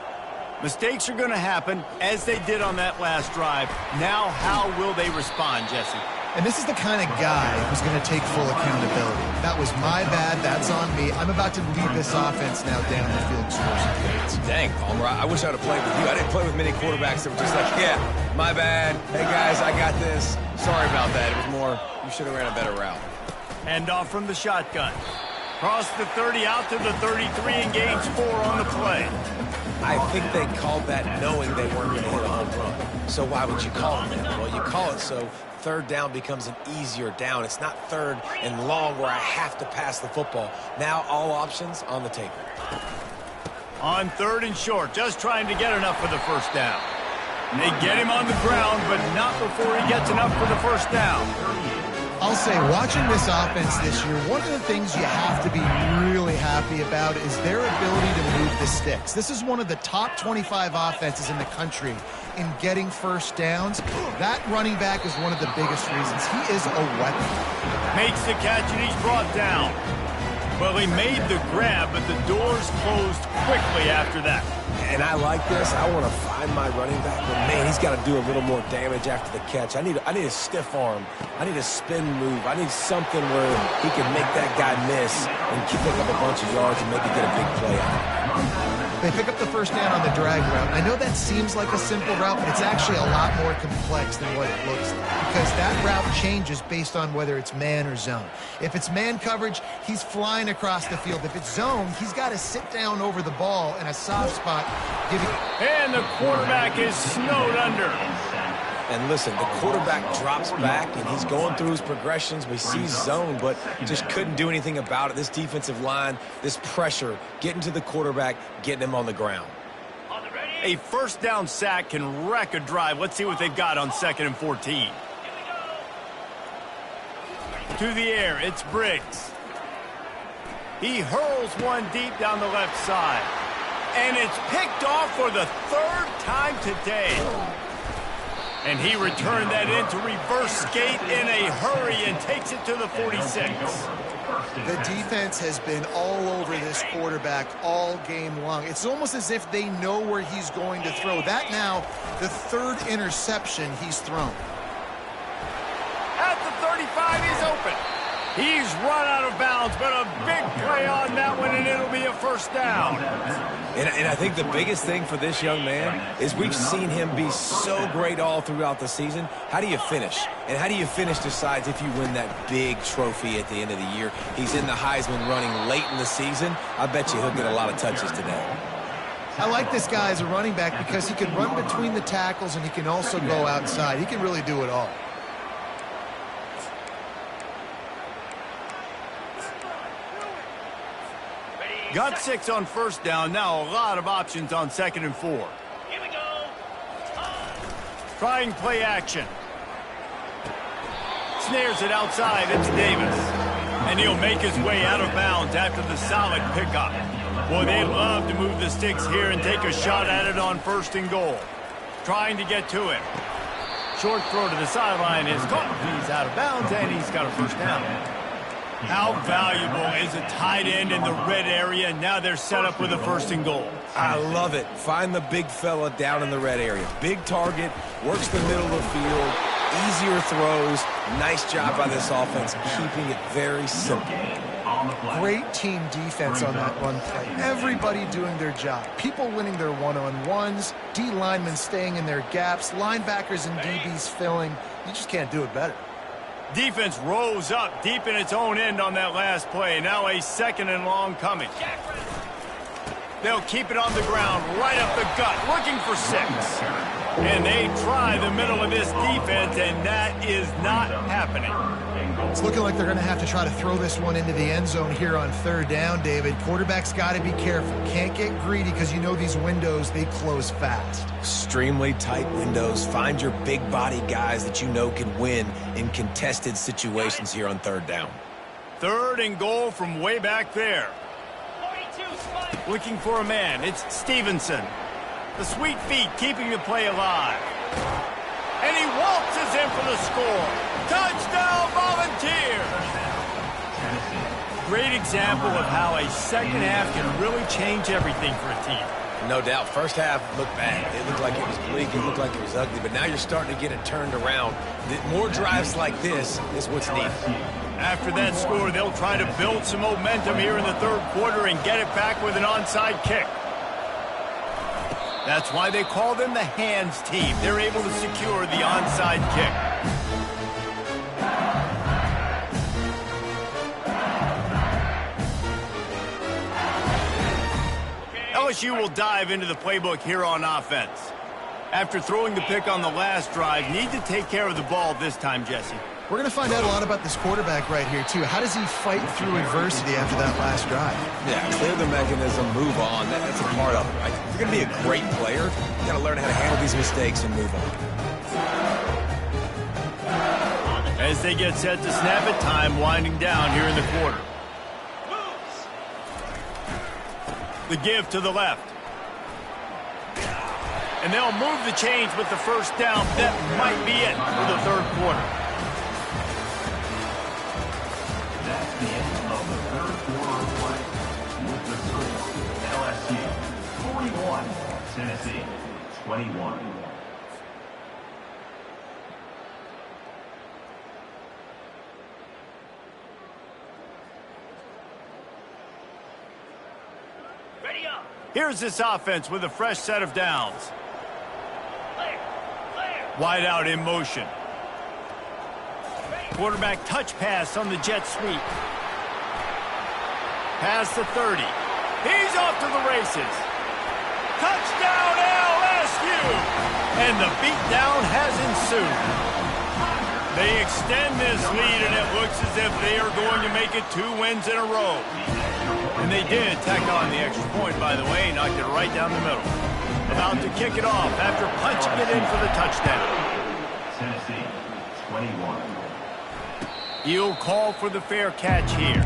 Mistakes are going to happen, as they did on that last drive. Now, how will they respond, Jesse? And this is the kind of guy who's going to take full accountability. That was my bad. That's on me. I'm about to lead this offense now down the field to score some points. Dang, Palmer, I wish I would have played with you. I didn't play with many quarterbacks that were just like, yeah, my bad. Hey, guys, I got this. Sorry about that. It was more, you should have ran a better route. Hand off from the shotgun. Cross the 30 out to the 33 and gains 4 on the play. I think they called that knowing they weren't going to hit a home run. So why would you call it that? Well, you call it so third down becomes an easier down. It's not third and long where I have to pass the football. Now all options on the table. On 3rd and short, just trying to get enough for the first down. They get him on the ground, but not before he gets enough for the first down. I'll say, watching this offense this year, one of the things you have to be really happy about is their ability to move the sticks. This is one of the top 25 offenses in the country in getting first downs. That running back is one of the biggest reasons. He is a weapon. Makes the catch, and he's brought down. Well, he made the grab, but the doors closed quickly after that. And I like this. I want to find my running back, but man, he's got to do a little more damage after the catch. I need a stiff arm. I need a spin move. I need something where he can make that guy miss and pick up a bunch of yards and maybe get a big play out of it. They pick up the first down on the drag route. I know that seems like a simple route, but it's actually a lot more complex than what it looks like, because that route changes based on whether it's man or zone. If it's man coverage, he's flying across the field. If it's zone, he's got to sit down over the ball in a soft spot. And the quarterback is snowed under. And listen, the quarterback drops back, and he's going through his progressions. We see zone, but just couldn't do anything about it. This defensive line, this pressure, getting to the quarterback, getting him on the ground. A first down sack can wreck a drive. Let's see what they've got on 2nd and 14. To the air, it's Briggs. He hurls one deep down the left side. And it's picked off for the 3rd time today. And he returned that into reverse skate in a hurry and takes it to the 46. The defense has been all over this quarterback all game long. It's almost as if they know where he's going to throw. That now, the 3rd interception he's thrown. At the 35, he's open. He's run out of bounds, but a big play on that one, and it'll be a first down. And I think the biggest thing for this young man is we've seen him be so great all throughout the season. How do you finish? And how do you finish decides if you win that big trophy at the end of the year. He's in the Heisman running late in the season. I bet you he'll get a lot of touches today. I like this guy as a running back because he can run between the tackles and he can also go outside. He can really do it all. Got 6 on first down. Now a lot of options on 2nd and 4. Here we go. Trying play action. Snares it outside. It's Davis. And he'll make his way out of bounds after the solid pickup. Boy, they love to move the sticks here and take a shot at it on 1st and goal. Trying to get to it. Short throw to the sideline is caught. He's out of bounds, and he's got a first down. How valuable is a tight end in the red area? Now they're set up with a 1st and goal. I love it. Find the big fella down in the red area. Big target, works the middle of the field, easier throws. Nice job by this offense, keeping it very simple. Great team defense on that run play. Everybody doing their job. People winning their one-on-ones, D linemen staying in their gaps, linebackers and DBs filling. You just can't do it better. Defense rose up deep in its own end on that last play. Now a 2nd and long coming. They'll keep it on the ground, right up the gut, looking for 6. And they try the middle of this defense, and that is not happening. It's looking like they're going to have to try to throw this one into the end zone here on 3rd down, David. Quarterback's got to be careful. Can't get greedy because you know these windows, they close fast. Extremely tight windows. Find your big body guys that you know can win in contested situations here on 3rd down. 3rd and goal from way back there. 42, spike. Looking for a man. It's Stevenson. The sweet feet keeping the play alive. And he waltzes in for the score. Touchdown, Volunteers! Great example of how a second half can really change everything for a team. No doubt. First half looked bad. It looked like it was bleak. It looked like it was ugly. But now you're starting to get it turned around. More drives like this is what's needed. After that score, they'll try to build some momentum here in the third quarter and get it back with an onside kick. That's why they call them the hands team. They're able to secure the onside kick. LSU will dive into the playbook here on offense. After throwing the pick on the last drive, need to take care of the ball this time, Jesse. We're going to find out a lot about this quarterback right here, too. How does he fight through adversity after that last drive? Yeah, clear the mechanism, move on. That's a part of it, right? If you're going to be a great player, you got to learn how to handle these mistakes and move on. As they get set to snap it, time winding down here in the quarter. The give to the left. And they'll move the chains with the first down. That might be it for the third quarter. That's the end of the third quarter of play. With the score, LSU 41, Tennessee 21. Ready up. Here's this offense with a fresh set of downs. Clear. Clear. Wide out in motion. Quarterback touch pass on the jet sweep. Pass to 30. He's off to the races. Touchdown LSU! And the beatdown has ensued. They extend this lead, and it looks as if they are going to make it 2 wins in a row. And they did tack on the extra point, by the way, knocked it right down the middle. About to kick it off after punching it in for the touchdown. Tennessee 21. He'll call for the fair catch here.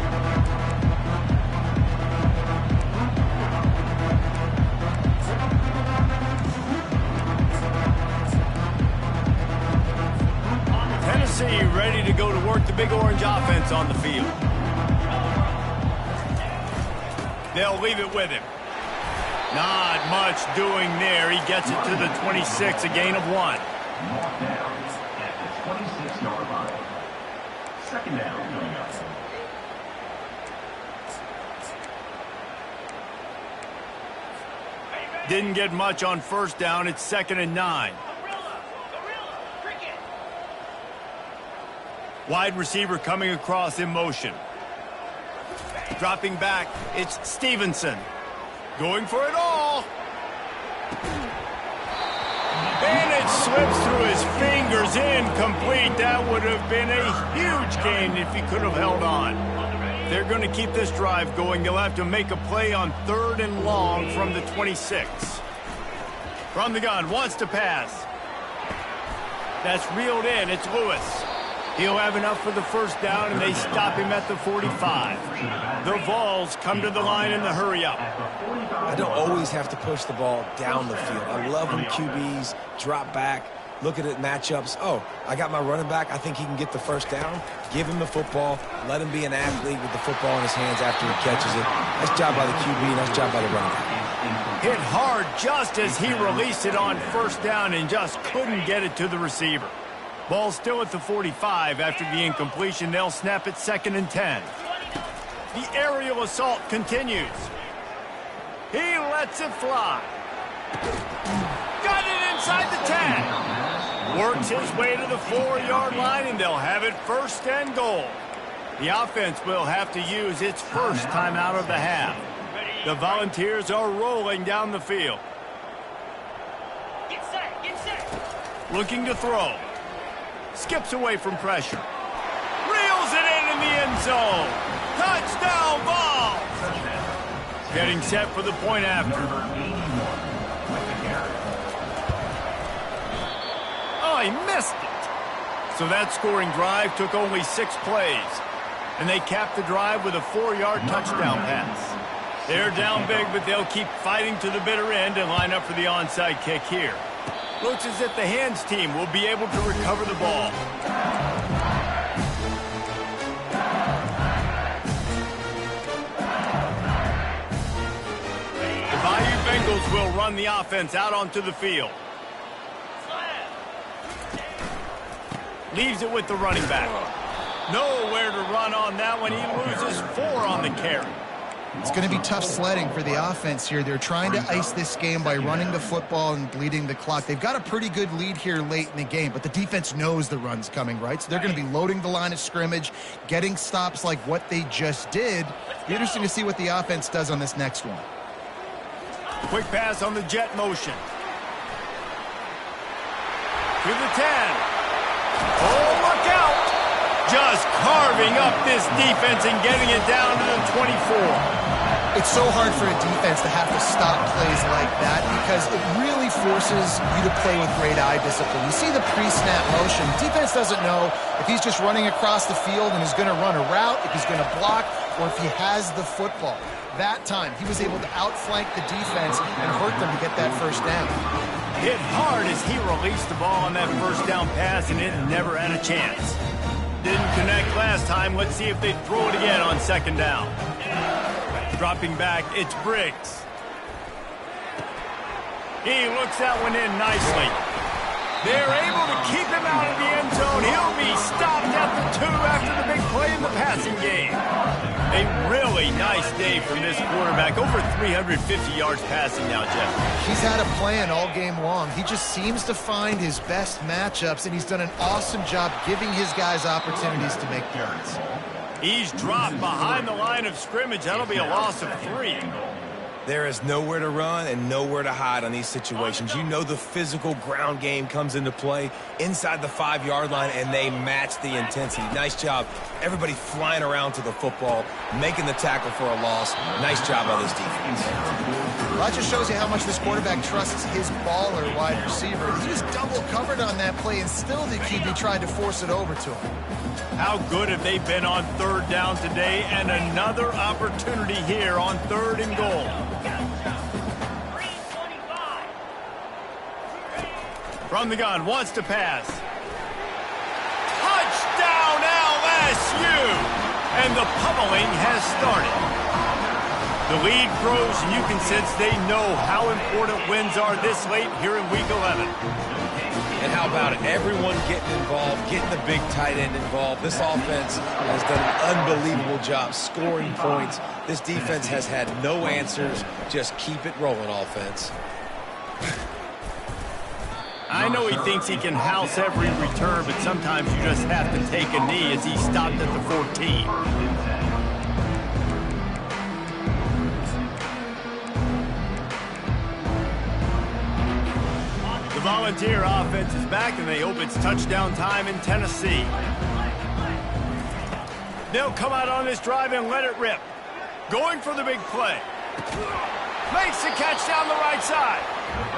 Tennessee ready to go to work the Big Orange offense on the field. They'll leave it with him. Not much doing there. He gets it to the 26, a gain of 1. Marked down at the 26-yard line. Second down coming up. Didn't get much on first down. It's 2nd and 9. Gorilla. Gorilla. Cricket. Wide receiver coming across in motion. Dropping back, it's Stevenson. Going for it all. And it slips through his fingers, incomplete. That would have been a huge gain if he could have held on. They're going to keep this drive going. They'll have to make a play on 3rd and long from the 26. From the gun, wants to pass. That's reeled in. It's Lewis. He'll have enough for the first down, and they stop him at the 45. The Vols come to the line in the hurry-up. I don't always have to push the ball down the field. I love when QBs drop back, look at it matchups. Oh, I got my running back. I think he can get the first down. Give him the football. Let him be an athlete with the football in his hands after he catches it. Nice job by the QB. Nice job by the running back. Hit hard just as he released it on first down and just couldn't get it to the receiver. Ball still at the 45 after the incompletion. They'll snap it 2nd and 10. The aerial assault continues. He lets it fly. Got it inside the 10. Works his way to the 4-yard line, and they'll have it 1st and goal. The offense will have to use its first timeout of the half. The Volunteers are rolling down the field. Get set. Get set. Looking to throw. Skips away from pressure. Reels it in the end zone. Touchdown ball. Getting set for the point after. Oh, he missed it. So that scoring drive took only 6 plays. And they capped the drive with a 4-yard touchdown pass. They're down big, but they'll keep fighting to the bitter end and line up for the onside kick here. Looks as if the hands team will be able to recover the ball. The Bayou Bengals Eagles will run the offense out onto the field. Leaves it with the running back. Nowhere to run on that one. He loses 4 on the carry. It's going to be tough sledding for the offense here. They're trying to ice this game by running the football and bleeding the clock. They've got a pretty good lead here late in the game, but the defense knows the run's coming, right? So they're going to be loading the line of scrimmage, getting stops like what they just did. Be interesting to see what the offense does on this next one. Quick pass on the jet motion. To the 10. Oh, look out! Just carving up this defense and getting it down to the 24. It's so hard for a defense to have to stop plays like that because it really forces you to play with great eye discipline. You see the pre-snap motion. Defense doesn't know if he's just running across the field and is going to run a route, if he's going to block, or if he has the football. That time, he was able to outflank the defense and hurt them to get that first down. Hit hard as he released the ball on that first down pass, and it never had a chance. Didn't connect last time. Let's see if they throw it again on second down. Dropping back, it's Briggs. He looks that one in nicely. They're able to keep him out of the end zone. He'll be stopped at the 2 after the big play in the passing game. A really nice day from this quarterback. Over 350 yards passing now, Jeff. He's had a plan all game long. He just seems to find his best matchups, and he's done an awesome job giving his guys opportunities to make plays. He's dropped behind the line of scrimmage. That'll be a loss of 3. There is nowhere to run and nowhere to hide on these situations. You know the physical ground game comes into play inside the 5-yard line, and they match the intensity. Nice job. Everybody flying around to the football, making the tackle for a loss. Nice job by this defense. Well, that just shows you how much this quarterback trusts his baller wide receiver. He was double covered on that play, and still the QB tried to force it over to him. How good have they been on third down today? And another opportunity here on 3rd and goal. From the gun, wants to pass. Touchdown LSU! And the pummeling has started. The lead grows, and you can sense they know how important wins are this late here in Week 11. And how about it? Everyone getting involved, getting the big tight end involved. This offense has done an unbelievable job scoring points. This defense has had no answers. Just keep it rolling, offense. I know he thinks he can house every return, but sometimes you just have to take a knee as he stopped at the 14. The Volunteer offense is back, and they hope it's touchdown time in Tennessee. They'll come out on this drive and let it rip. Going for the big play. Makes the catch down the right side.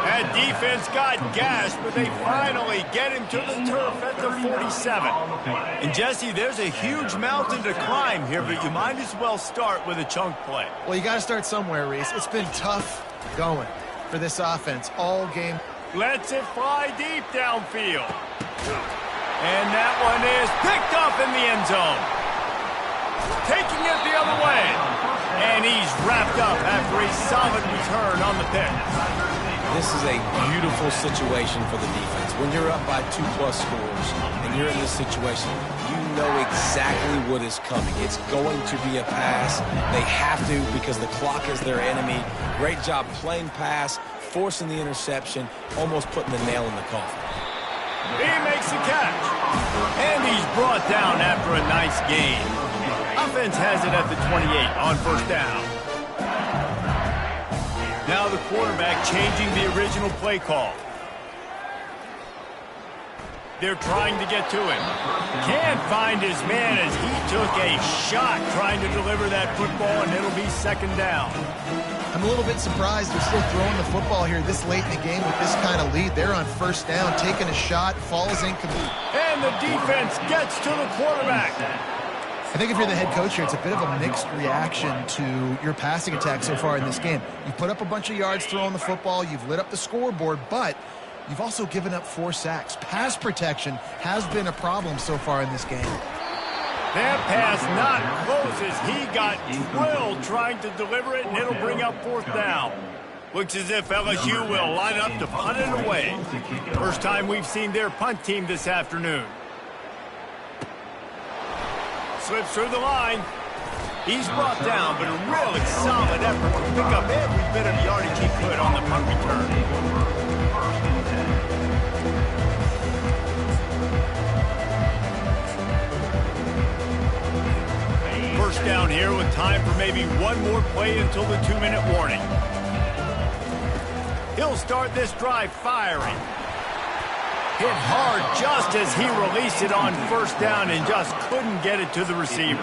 That defense got gashed, but they finally get him to the turf at the 47. And, Jesse, there's a huge mountain to climb here, but you might as well start with a chunk play. Well, you got to start somewhere, Reese. It's been tough going for this offense all game. Lets it fly deep downfield. And that one is picked up in the end zone. Taking it the other way. And he's wrapped up after a solid return on the pick. This is a beautiful situation for the defense. When you're up by 2+ scores and you're in this situation, you know exactly what is coming. It's going to be a pass. They have to because the clock is their enemy. Great job playing pass, forcing the interception, almost putting the nail in the coffin. He makes the catch. And he's brought down after a nice gain. Offense has it at the 28 on first down. Now the quarterback changing the original play call. They're trying to get to him. Can't find his man as he took a shot trying to deliver that football, and it'll be second down. I'm a little bit surprised they're still throwing the football here this late in the game with this kind of lead. They're on first down, taking a shot, falls incomplete. And the defense gets to the quarterback. I think if you're the head coach here, it's a bit of a mixed reaction to your passing attack so far in this game. You've put up a bunch of yards throwing the football, you've lit up the scoreboard, but you've also given up 4 sacks. Pass protection has been a problem so far in this game. That pass not close as he got drilled trying to deliver it, and it'll bring up fourth down. Looks as if LSU will line up to punt it away. First time we've seen their punt team this afternoon. Slips through the line. He's brought down, but a really solid effort to pick up every bit of yardage he could on the punt return. First down here with time for maybe one more play until the 2-minute warning. He'll start this drive firing. Hit hard just as he released it on first down and just couldn't get it to the receiver.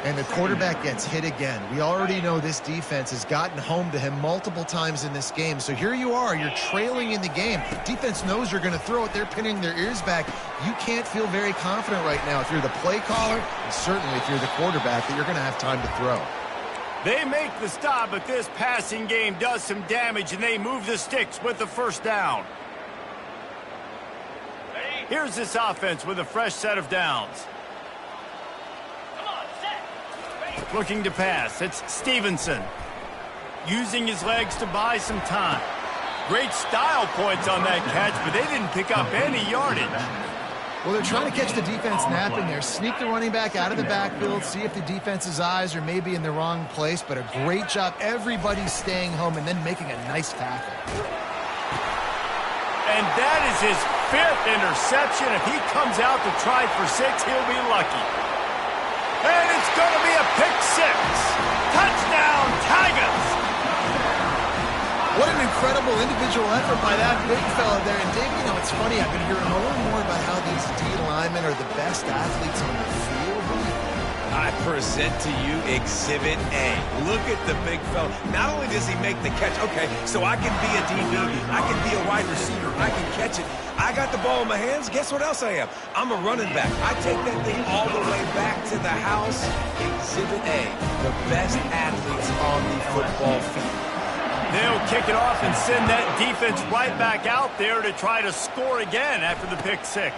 And the quarterback gets hit again. We already know this defense has gotten home to him multiple times in this game. So here you are, you're trailing in the game. Defense knows you're going to throw it. They're pinning their ears back. You can't feel very confident right now if you're the play caller, and certainly if you're the quarterback, that you're going to have time to throw. They make the stop, but this passing game does some damage, and they move the sticks with the first down. Here's this offense with a fresh set of downs. Looking to pass. It's Stevenson. Using his legs to buy some time. Great style points on that catch, but they didn't pick up any yardage. Well, they're trying to catch the defense napping there. Sneak the running back out of the backfield, see if the defense's eyes are maybe in the wrong place, but a great job. Everybody's staying home and then making a nice tackle. And that is his 5th interception. If he comes out to try for 6, he'll be lucky. And it's going to be a pick 6. Touchdown, Tigers! What an incredible individual effort by that big fella there. And Dave, you know, it's funny, I've been hearing more and more about how these D linemen are the best athletes on the field. I present to you Exhibit A. Look at the big fella. Not only does he make the catch, okay, so I can be a DB, I can be a wide receiver, I can catch it. I got the ball in my hands. Guess what else I am? I'm a running back. I take that thing all the way back to the house. Exhibit A, the best athletes on the football field. They'll kick it off and send that defense right back out there to try to score again after the pick 6.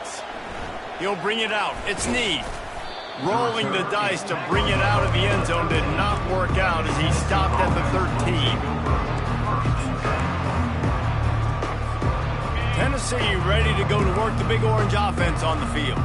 He'll bring it out. It's Ncaa. Rolling the dice to bring it out of the end zone did not work out as he stopped at the 13. Tennessee ready to go to work the big orange offense on the field.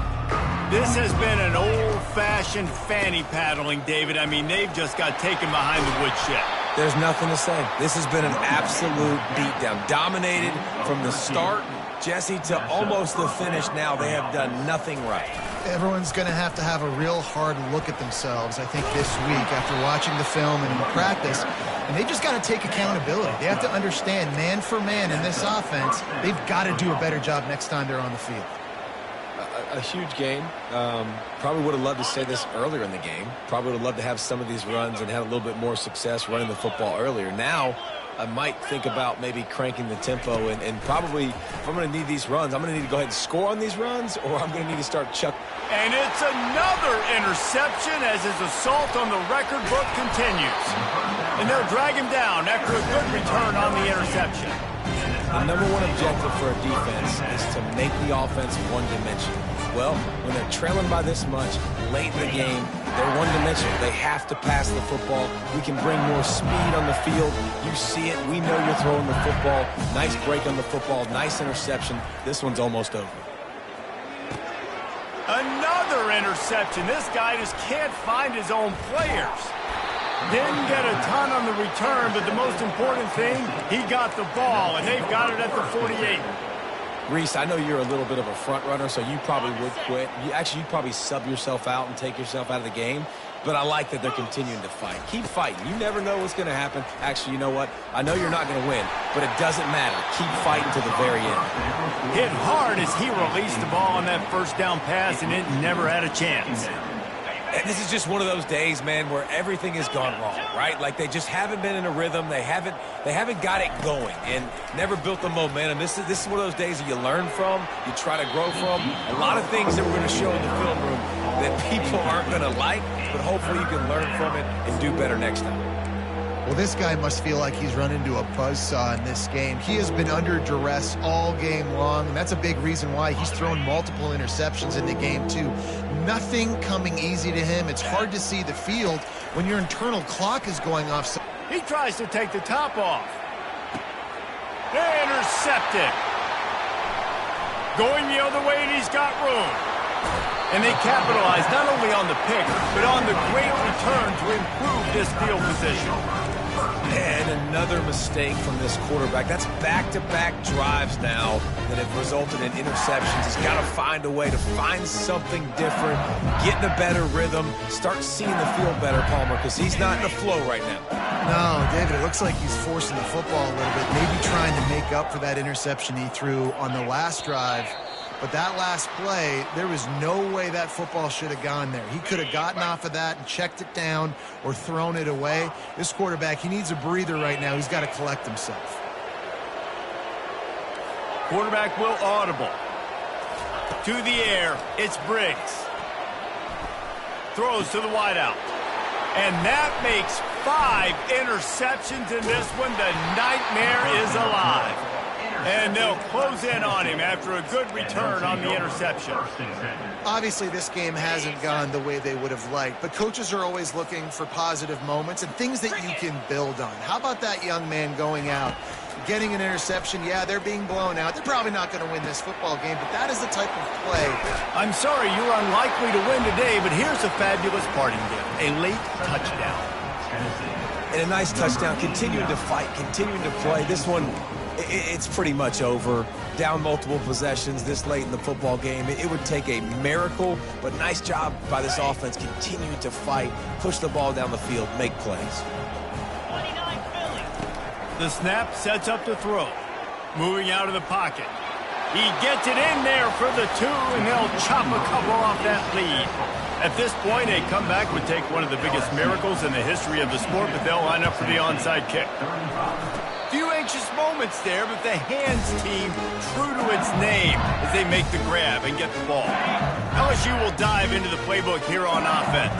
This has been an old-fashioned fanny paddling, David. I mean, they've just got taken behind the woodshed. There's nothing to say. This has been an absolute beatdown. Dominated from the start, Jesse, to almost the finish now. They have done nothing right. Everyone's going to have a real hard look at themselves, I think, this week after watching the film and in practice. And they've just got to take accountability. They have to understand, man for man in this offense, they've got to do a better job next time they're on the field. A huge game. Probably would have loved to say this earlier in the game. Probably would have loved to have some of these runs and have a little bit more success running the football earlier. Now, I might think about maybe cranking the tempo and probably, if I'm going to need these runs, I'm going to need to go ahead and score on these runs, or I'm going to need to start chucking. And it's another interception as his assault on the record book continues. And they'll drag him down after a good return on the interception. The number one objective for a defense is to make the offense one-dimensional. Well, when they're trailing by this much late in the game, they're one-dimensional. They have to pass the football. We can bring more speed on the field. You see it. We know you're throwing the football. Nice break on the football. Nice interception. This one's almost over. Another interception. This guy just can't find his own players. Didn't get a ton on the return, but the most important thing, he got the ball, and they've got it at the 48. Reese, I know you're a little bit of a front runner, so you probably would quit. You'd probably sub yourself out and take yourself out of the game. But I like that they're continuing to fight. Keep fighting. You never know what's going to happen. Actually, you know what? I know you're not going to win, but it doesn't matter. Keep fighting to the very end. Hit hard as he released the ball on that first down pass, and it never had a chance. And this is just one of those days, man, where everything has gone wrong, right? Like they just haven't been in a rhythm. They haven't got it going and never built the momentum. This is one of those days that you learn from, you try to grow from. A lot of things that we're going to show in the film room that people aren't going to like, but hopefully you can learn from it and do better next time. Well, this guy must feel like he's run into a buzzsaw in this game. He has been under duress all game long, and that's a big reason why he's thrown multiple interceptions in the game, too. Nothing coming easy to him. It's hard to see the field when your internal clock is going off. He tries to take the top off. Intercepted. Going the other way, and he's got room. And they capitalize not only on the pick, but on the great return to improve this field position. And another mistake from this quarterback. That's back-to-back drives now that have resulted in interceptions. He's got to find a way to find something different, get in a better rhythm, start seeing the field better, Palmer, because he's not in the flow right now. No, David, it looks like he's forcing the football a little bit, maybe trying to make up for that interception he threw on the last drive. But that last play, there was no way that football should have gone there. He could have gotten off of that and checked it down or thrown it away. This quarterback, he needs a breather right now. He's got to collect himself. Quarterback will audible. To the air, it's Briggs. Throws to the wideout. And that makes 5 interceptions in this one. The nightmare is alive. And they'll close in on him after a good return on the interception. Obviously, this game hasn't gone the way they would have liked, but coaches are always looking for positive moments and things that you can build on. How about that young man going out, getting an interception? Yeah, they're being blown out. They're probably not going to win this football game, but that is the type of play. I'm sorry you're unlikely to win today, but here's a fabulous parting gift, a late touchdown. And a nice touchdown, continuing to fight, continuing to play. This one, it's pretty much over. Down multiple possessions this late in the football game. It would take a miracle, but nice job by this offense continuing to fight, push the ball down the field, make plays. 29 Philly. The snap sets up the throw. Moving out of the pocket. He gets it in there for the 2, and they'll chop a couple off that lead. At this point, a comeback would take one of the biggest miracles in the history of the sport, but they'll line up for the onside kick. Few anxious moments there, but the hands team true to its name as they make the grab and get the ball. LSU will dive into the playbook here on offense.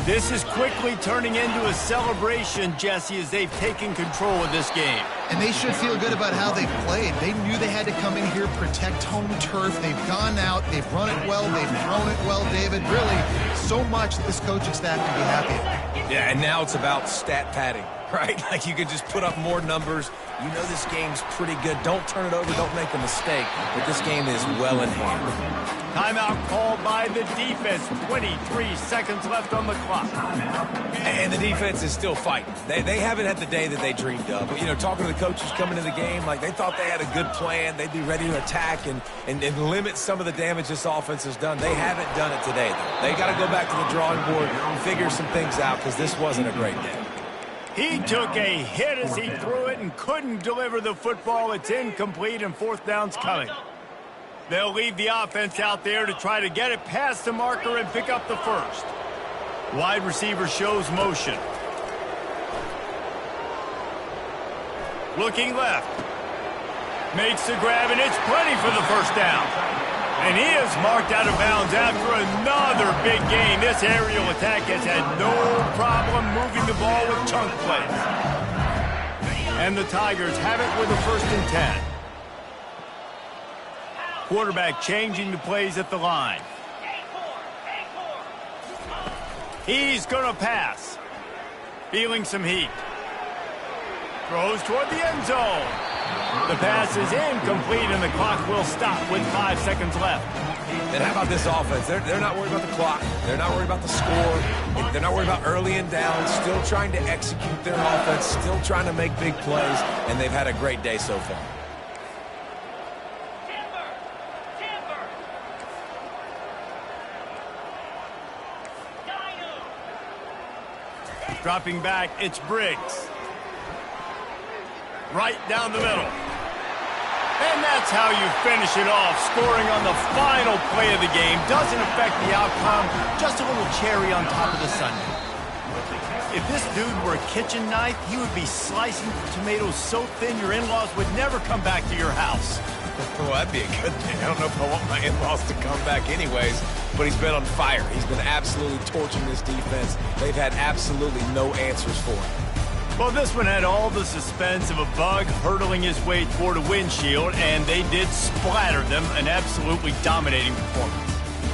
This is quickly turning into a celebration, Jesse, as they've taken control of this game. And they should feel good about how they've played. They knew they had to come in here, protect home turf. They've gone out, they've run it well, they've thrown it well, David. Really, so much that this coaching staff can be happy about. Yeah, and now it's about stat padding, right? Like you can just put up more numbers. You know this game's pretty good. Don't turn it over, don't make a mistake. But this game is well in hand. Timeout called by the defense. 23 seconds left on the clock. And the defense is still fighting. They haven't had the day that they dreamed of. But, you know, talking to the coaches coming into the game, like they thought they had a good plan. They'd be ready to attack and limit some of the damage this offense has done. They haven't done it today, though. They got to go back to the drawing board and figure some things out because this wasn't a great day. He took a hit as he threw it and couldn't deliver the football. It's incomplete and 4th down's coming. They'll leave the offense out there to try to get it past the marker and pick up the first. Wide receiver shows motion. Looking left. Makes the grab, and it's plenty for the first down. And he is marked out of bounds after another big gain. This aerial attack has had no problem moving the ball with chunk plays. And the Tigers have it with a 1st and 10. Quarterback changing the plays at the line. He's going to pass. Feeling some heat. Throws toward the end zone. The pass is incomplete, and the clock will stop with 5 seconds left. And how about this offense? They're not worried about the clock. They're not worried about the score. They're not worried about early and down. Still trying to execute their offense. Still trying to make big plays. And they've had a great day so far. Dropping back, it's Briggs. Right down the middle. And that's how you finish it off. Scoring on the final play of the game doesn't affect the outcome. Just a little cherry on top of the sundae. If this dude were a kitchen knife, he would be slicing tomatoes so thin your in-laws would never come back to your house. Well, that'd be a good thing. I don't know if I want my in-laws to come back anyways, but he's been on fire. He's been absolutely torching this defense. They've had absolutely no answers for him. Well, this one had all the suspense of a bug hurtling his way toward a windshield, and they did splatter them. An absolutely dominating performance.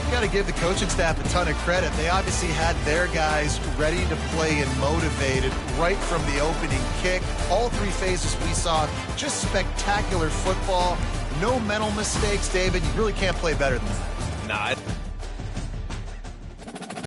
Got to give the coaching staff a ton of credit. They obviously had their guys ready to play and motivated right from the opening kick. All three phases we saw, just spectacular football. No mental mistakes, David. You really can't play better than that. Nah.